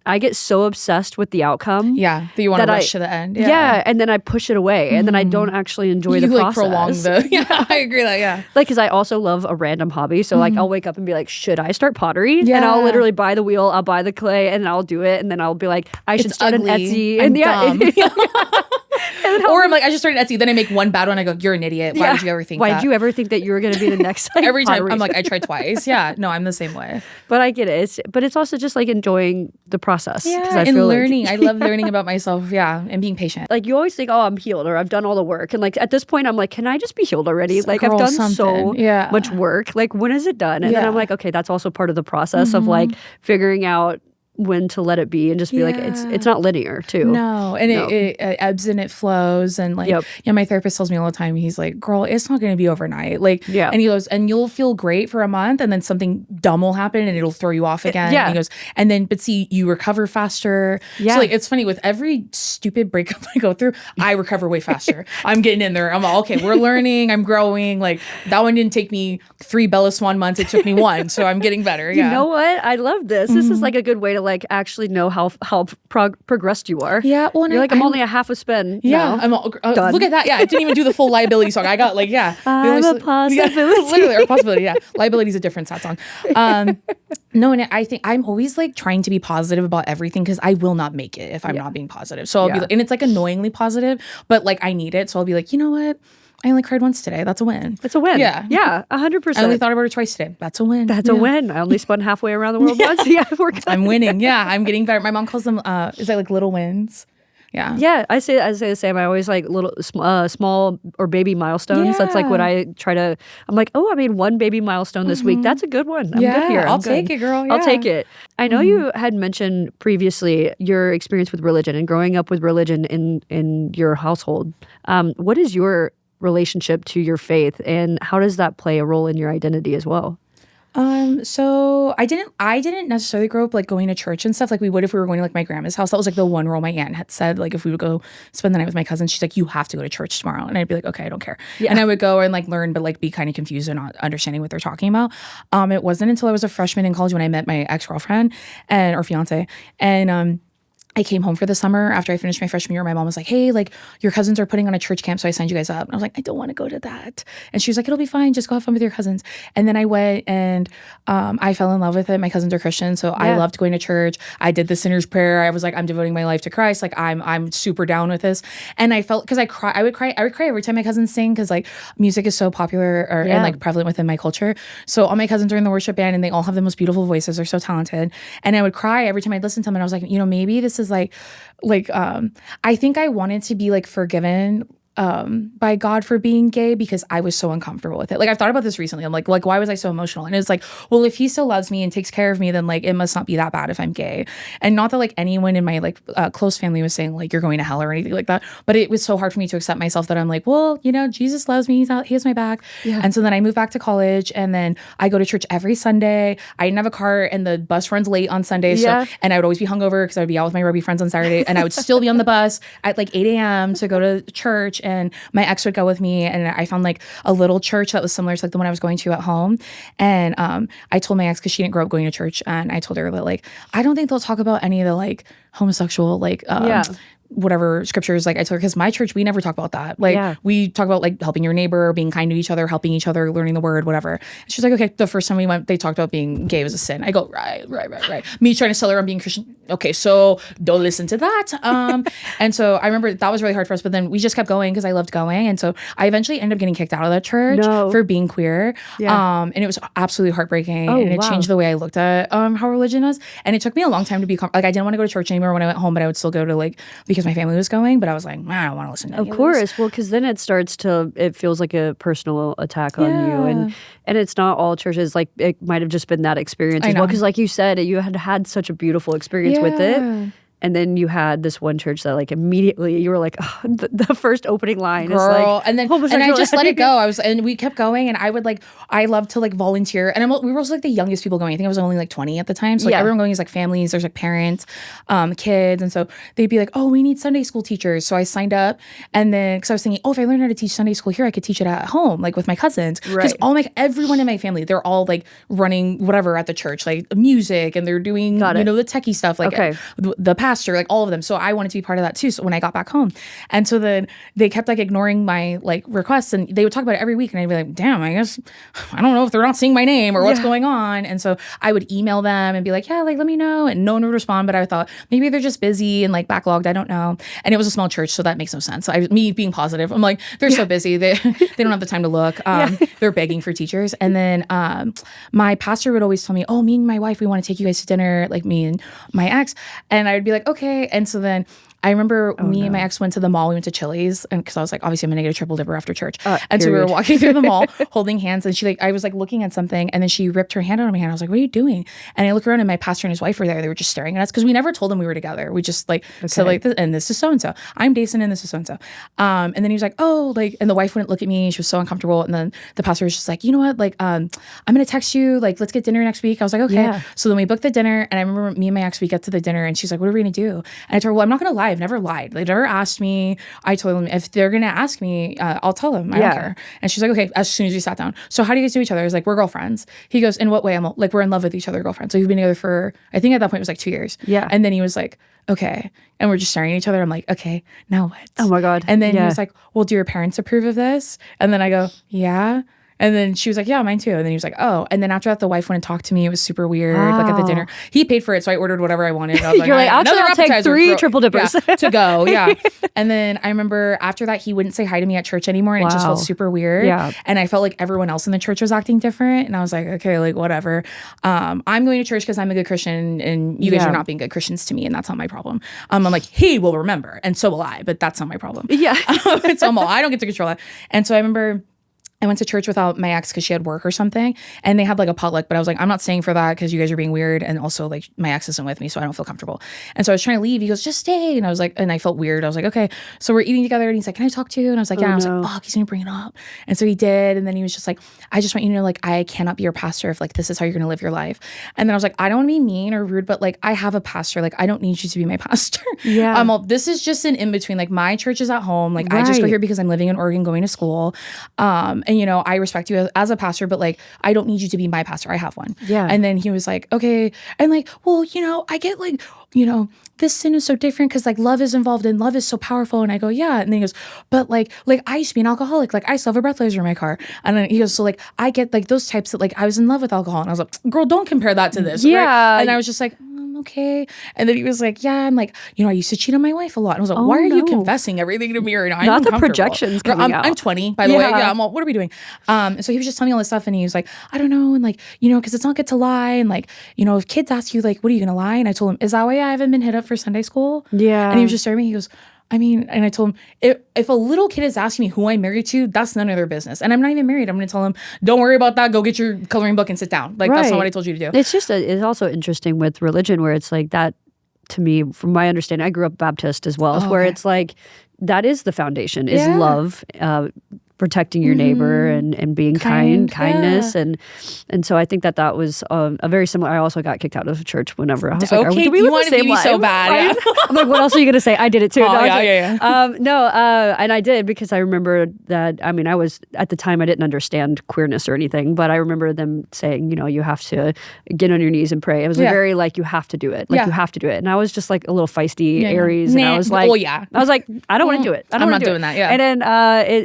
I get so obsessed with the outcome. Yeah, that you want to rush to the end. Yeah, and then I push it away, and then I don't actually enjoy the process. Prolong the. Yeah, I agree that. Yeah, like because I also love a random hobby, so like I'll wake up and be like, should I start pottery? Yeah. And I'll literally buy the wheel, I'll buy the clay, and I'll do it, and then I'll be like, I should start an Etsy. I'm dumb. Or I'm like, I just started Etsy. Then I make one bad one. I go, you're an idiot. Why did you ever think that? Why did you ever think that you were going to be the next? Like, every time I'm like, I tried twice. Yeah, no, I'm the same way. But I get it. But it's also just like enjoying the process. Yeah, and learning. I love learning about myself. Yeah, and being patient. Like you always think, oh, I'm healed, or I've done all the work. And like at this point, I'm like, can I just be healed already? Like I've done so much work. Like when is it done? And then I'm like, okay, that's also part of the process of like figuring out when to let it be, and just be like, it's not linear too. No, and it ebbs and it flows, and like my therapist tells me all the time, he's like, girl, it's not going to be overnight. Like and he goes, and you'll feel great for a month, and then something dumb will happen and it'll throw you off again. And he goes, and then but see, you recover faster. So like it's funny, with every stupid breakup I go through, I recover way faster. I'm getting in there. I'm all, okay, we're learning, I'm growing. Like that one didn't take me 3 Bella Swan months, it took me 1, so I'm getting better. You know what, I love this. This is like a good way to like actually know how progressed you are. Yeah, well, you're like, I'm only a half a spin. Yeah, I'm all, look at that. Yeah, I didn't even do the full liability song. I got like, I'm a possibility. Literally, or possibility. Yeah, liability is a different sad song. No, and I think I'm always like trying to be positive about everything, because I will not make it if I'm not being positive. So I'll be, and it's like annoyingly positive, but like I need it. So I'll be like, you know what? I only cried once today. That's a win. It's a win. Yeah. Yeah, 100%. I only thought about it twice today. That's a win. That's a win. I only spun halfway around the world once. Yeah, I'm winning. Yeah, I'm getting better. My mom calls them, is that like little wins? Yeah. Yeah, I say the same. I always like little small or baby milestones. That's like what I try to, I'm like, oh, I made 1 baby milestone this week. That's a good one. I'm good here. I'll take it, girl. Yeah. I'll take it. I know you had mentioned previously your experience with religion and growing up with religion in your household. What is your relationship to your faith, and how does that play a role in your identity as well? So I didn't necessarily grow up like going to church and stuff like we would if we were going to like my grandma's house. That was like the one rule my aunt had said, like if we would go spend the night with my cousin, she's like, you have to go to church tomorrow. And I'd be like, okay, I don't care. And I would go and like learn, but like be kind of confused and not understanding what they're talking about. It wasn't until I was a freshman in college when I met my ex-girlfriend or fiance, and I came home for the summer after I finished my freshman year. My mom was like, hey, like your cousins are putting on a church camp, so I signed you guys up. And I was like, I don't want to go to that. And she was like, it'll be fine. Just go have fun with your cousins. And then I went and I fell in love with it. My cousins are Christian, so I loved going to church. I did the sinner's prayer. I was like, I'm devoting my life to Christ. Like I'm super down with this. And I felt, because I would cry every time my cousins sing, because like music is so popular and like prevalent within my culture. So all my cousins are in the worship band and they all have the most beautiful voices. They're so talented. And I would cry every time I'd listen to them. And I was like, you know, maybe this is like I think I wanted to be like forgiven by God for being gay, because I was so uncomfortable with it. Like I've thought about this recently. I'm like why was I so emotional? And it's like, well, if he still loves me and takes care of me, then like it must not be that bad if I'm gay. And not that like anyone in my like close family was saying like you're going to hell or anything like that, but it was so hard for me to accept myself that I'm like, well, you know, Jesus loves me, he has my back. And so then I moved back to college, and then I go to church every Sunday. I didn't have a car, and the bus runs late on Sundays, so and I would always be hungover because I would be out with my rugby friends on Saturday, and I would still be on the bus at like 8 a.m. to go to church. And my ex would go with me, and I found like a little church that was similar to like the one I was going to at home. And I told my ex, because she didn't grow up going to church, and I told her that like I don't think they'll talk about any of the like homosexual like whatever scriptures, like I told her, because my church, we never talk about that. Like we talk about like helping your neighbor, being kind to each other, helping each other, learning the word, whatever. And she's like, okay, the first time we went, they talked about being gay was a sin. I go, right. Me trying to sell her on being Christian. Okay, so don't listen to that. And so I remember that was really hard for us, but then we just kept going because I loved going. And so I eventually ended up getting kicked out of that church for being queer. And it was absolutely heartbreaking. And it changed the way I looked at how religion was. And it took me a long time to become, like I didn't want to go to church anymore when I went home, but I would still go to like, because my family was going, but I was like, I don't want to listen to any of course. Well, because then it feels like a personal attack on you. And it's not all churches, like it might have just been that experience as well. Because like you said, you had such a beautiful experience with it. And then you had this one church that like immediately you were like, oh, the first opening line Girl. is like, and I just let it go. And we kept going, and I love to like volunteer. And we were also like the youngest people going. I think I was only like 20 at the time. So like everyone going is like families. There's like parents, kids. And so they'd be like, oh, we need Sunday school teachers. So I signed up, and then because I was thinking, oh, if I learned how to teach Sunday school here, I could teach it at home, like with my cousins. Because everyone in my family, they're all like running whatever at the church, like music, and they're doing the techie stuff, like the pastor, like all of them. So I wanted to be part of that too. So when I got back home, and so then they kept like ignoring my like requests, and they would talk about it every week, and I'd be like, damn, I guess I don't know if they're not seeing my name or what's going on. And so I would email them and be like, yeah, like let me know, and no one would respond. But I thought maybe they're just busy and like backlogged. I don't know. And it was a small church, so that makes no sense. So me being positive, I'm like, they're so busy, they don't have the time to look. They're begging for teachers. And then my pastor would always tell me, oh, me and my wife, we want to take you guys to dinner, like me and my ex. And I would be like, okay. And so then I remember and my ex went to the mall. We went to Chili's, and because I was like, obviously I'm gonna get a triple dipper after church. And so we were walking through the mall holding hands, and I was like looking at something, and then she ripped her hand out of my hand. I was like, what are you doing? And I look around, and my pastor and his wife were there. They were just staring at us because we never told them we were together. We just like said like, and this is so and so. I'm Deison, and this is so and so. And then he was like, oh, like, and the wife wouldn't look at me. She was so uncomfortable. And then the pastor was just like, you know what? Like, I'm gonna text you. Like, let's get dinner next week. I was like, okay. Yeah. So then we booked the dinner, and I remember me and my ex, we get to the dinner, and she's like, what are we gonna do? And I told her, well, I'm not gonna lie. I've never lied. They never asked me. I told them if they're gonna ask me, I'll tell them. I don't care. And she's like, okay. As soon as we sat down, so how do you guys know each other? I was like, we're girlfriends. He goes, in what way? I'm like, we're in love with each other, girlfriends. So we've been together for, I think at that point it was like 2 years. Yeah. And then he was like, okay. And we're just staring at each other. I'm like, okay, now what? Oh my God. And then he was like, well, do your parents approve of this? And then I go, yeah. And then she was like, yeah, mine too. And then he was like, oh. And then after that, the wife went and talked to me. It was super weird, like at the dinner. He paid for it, so I ordered whatever I wanted. I was like, you're like, actually, I'll take 3 triple dippers. To go, yeah. And then I remember after that, he wouldn't say hi to me at church anymore, and it just felt super weird. Yeah. And I felt like everyone else in the church was acting different. And I was like, okay, like whatever. I'm going to church because I'm a good Christian, and you guys are not being good Christians to me, and that's not my problem. I'm like, he will remember, and so will I, but that's not my problem. Yeah. So I don't get to control that. And so I remember I went to church without my ex because she had work or something, and they had like a potluck, but I was like, I'm not staying for that because you guys are being weird, and also like my ex isn't with me, so I don't feel comfortable. And so I was trying to leave. He goes, just stay. And I was like, and I felt weird. I was like, okay. So we're eating together, and he's like, can I talk to you? And I was like, yeah. And I was like, fuck, he's gonna bring it up. And so he did, and then he was just like, I just want you to know, like, I cannot be your pastor if like this is how you're gonna live your life. And then I was like, I don't want to be mean or rude, but like I have a pastor. Like I don't need you to be my pastor. Yeah. This is just an in between. Like my church is at home. Like I just go here because I'm living in Oregon, going to school. And you know, I respect you as a pastor, but like I don't need you to be my pastor. I have one. Yeah. And then he was like, okay. And like, well, you know, I get like, you know, this sin is so different because like love is involved and love is so powerful. And I go, yeah. And then he goes, but like I used to be an alcoholic. Like I still have a breathalyzer in my car. And then he goes, so like I get like those types that like I was in love with alcohol. And I was like, girl, don't compare that to this. Yeah. Right? And I was just like, okay. And then he was like, yeah, and like, you know, I used to cheat on my wife a lot. And I was like, why are you confessing everything to me right now? Not the projections coming out. I'm 20, by the way. Yeah, I'm all, what are we doing? And so he was just telling me all this stuff, and he was like, I don't know, and like, you know, because it's not good to lie, and like, you know, if kids ask you like, what are you gonna lie? And I told him, is that why I haven't been hit up for Sunday school? Yeah. And he was just staring at me. He goes, I mean, and I told him, if a little kid is asking me who I'm married to, that's none of their business. And I'm not even married. I'm going to tell them, don't worry about that. Go get your coloring book and sit down. Like, that's not what I told you to do. It's just, it's also interesting with religion where it's like that, to me, from my understanding, I grew up Baptist as well, where it's like, that is the foundation, is love. protecting your neighbor and being kindness. Yeah. And so I think that was a very similar. I also got kicked out of church whenever I was like, okay, do we you live want the to same be life? so bad. Right? Yeah. I'm like, what else are you going to say? I did it too. Oh, yeah. And I did, because I remember that, I mean, I was, at the time, I didn't understand queerness or anything, but I remember them saying, you have to get on your knees and pray. It was very like, you have to do it. Like, you have to do it. And I was just like a little feisty Aries. And I was like, I was like, I don't want to do it. I'm not doing that. Yeah. And then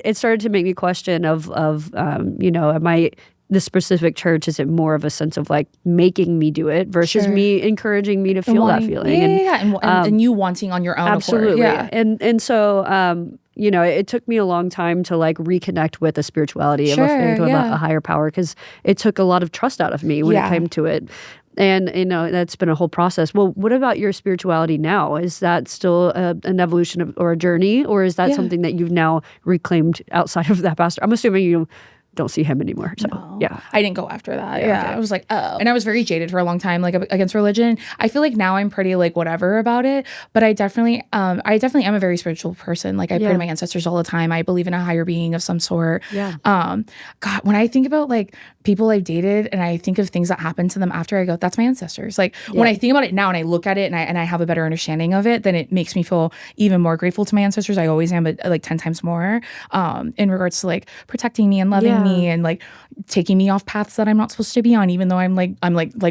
it started to make me question of am I, the specific church, is it more of a sense of like making me do it versus me encouraging me to feel that feeling? And you wanting on your own absolutely. accord. Yeah. And so it took me a long time to like reconnect with a spirituality of a faith of a higher power, because it took a lot of trust out of me when it came to it. And, that's been a whole process. Well, what about your spirituality now? Is that still an evolution or a journey, or is that something that you've now reclaimed outside of that pastor? I'm assuming you don't see him anymore. So, no, I didn't go after that. Yeah. Okay. I was like, oh. And I was very jaded for a long time, like against religion. I feel like now I'm pretty like whatever about it, but I definitely am a very spiritual person. Like I pray to my ancestors all the time. I believe in a higher being of some sort. Yeah. God, when I think about like people I've dated and I think of things that happened to them after, I go, that's my ancestors. Like when I think about it now and I look at it and I have a better understanding of it, then it makes me feel even more grateful to my ancestors. I always am, but like 10 times more, in regards to like protecting me and loving me and like taking me off paths that I'm not supposed to be on, even though I'm like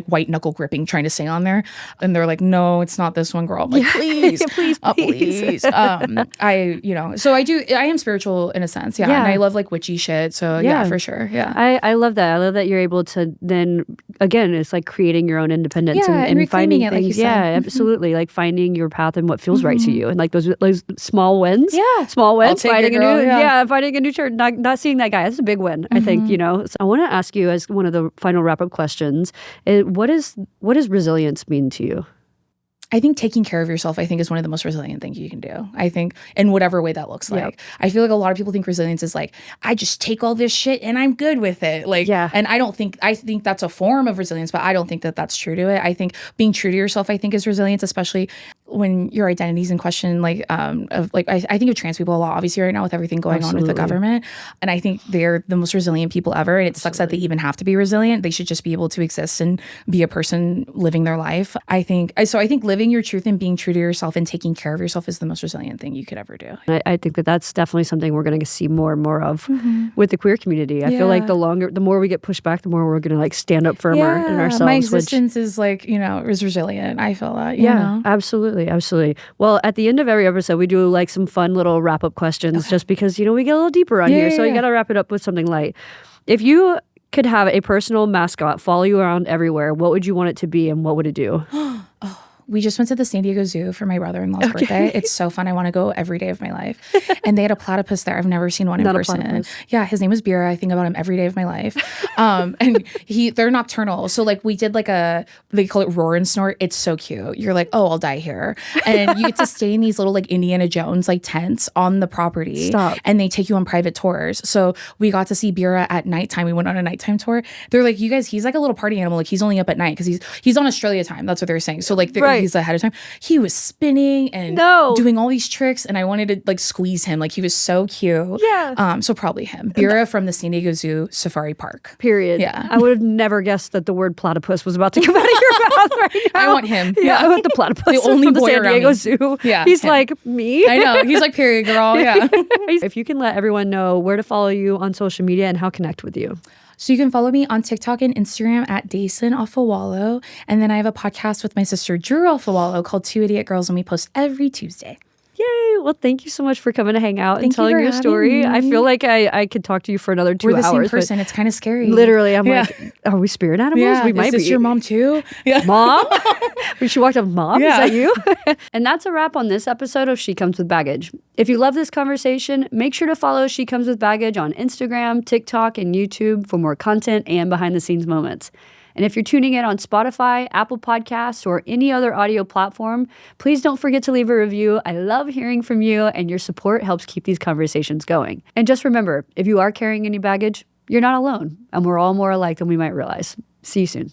white knuckle gripping, trying to stay on there. And they're like, no, it's not this one, girl. I'm like, please, please. So I am spiritual in a sense. Yeah. And I love like witchy shit. So yeah, for sure. Yeah. I love that. I love that you're able to then, again, it's like creating your own independence and finding it, like you said. Absolutely. Like finding your path and what feels right to you. And like those small wins. Yeah. Small wins. Finding a new church, not seeing that guy. That's a big win, I think. So I want to ask you, as one of the final wrap-up questions, what does resilience mean to you? I think taking care of yourself, I think, is one of the most resilient things you can do. I think in whatever way that looks like. I feel like a lot of people think resilience is like, I just take all this shit and I'm good with it. Like, and I think that's a form of resilience, but I don't think that that's true to it. I think being true to yourself, I think, is resilience, especially when your identity's in question. I think of trans people a lot, obviously, right now with everything going on with the government. And I think they're the most resilient people ever. And it sucks that they even have to be resilient. They should just be able to exist and be a person living their life. I think living your truth and being true to yourself and taking care of yourself is the most resilient thing you could ever do. I think that's definitely something we're going to see more and more of with the queer community. I feel like the more we get pushed back, the more we're going to like stand up firmer in ourselves. My existence is like, is resilient. I feel that, you know? Absolutely. Well, at the end of every episode, we do like some fun little wrap-up questions just because, we get a little deeper on here. So you got to wrap it up with something light. If you could have a personal mascot follow you around everywhere, what would you want it to be and what would it do? We just went to the San Diego Zoo for my brother's birthday. It's so fun. I want to go every day of my life. And they had a platypus there. I've never seen one in person. Yeah, his name was Bira. I think about him every day of my life. And they're nocturnal. So like we did they call it roar and snort. It's so cute. You're like, oh, I'll die here. And you get to stay in these little like Indiana Jones like tents on the property. Stop. And they take you on private tours. So we got to see Bira at nighttime. We went on a nighttime tour. They're like, you guys, he's like a little party animal. Like he's only up at night because he's on Australia time. That's what they're saying. So like he's ahead of time. He was spinning and doing all these tricks, and I wanted to like squeeze him. Like he was so cute. Yeah. So probably him. Bira from the San Diego Zoo Safari Park. Period. Yeah. I would have never guessed that the word platypus was about to come out of your mouth right now. I want him. Yeah. I want the platypus. The only from the San Diego Zoo. Yeah. He's like me. I know. He's like period girl. Yeah. If you can let everyone know where to follow you on social media and how to connect with you. So you can follow me on TikTok and Instagram at Deison Afualo. And then I have a podcast with my sister Drew Afualo called Two Idiot Girls, and we post every Tuesday. Yay. Well, thank you so much for coming to hang out and telling your story. Me. I feel like I could talk to you for another 2 hours. We're the same person. It's kind of scary. Literally, I'm like, are we spirit animals? Yeah. We might be. Is this your mom too? Yeah. Mom? She walked up, Mom? Yeah. Is that you? And that's a wrap on this episode of She Comes With Baggage. If you love this conversation, make sure to follow She Comes With Baggage on Instagram, TikTok, and YouTube for more content and behind-the-scenes moments. And if you're tuning in on Spotify, Apple Podcasts, or any other audio platform, please don't forget to leave a review. I love hearing from you, and your support helps keep these conversations going. And just remember, if you are carrying any baggage, you're not alone, and we're all more alike than we might realize. See you soon.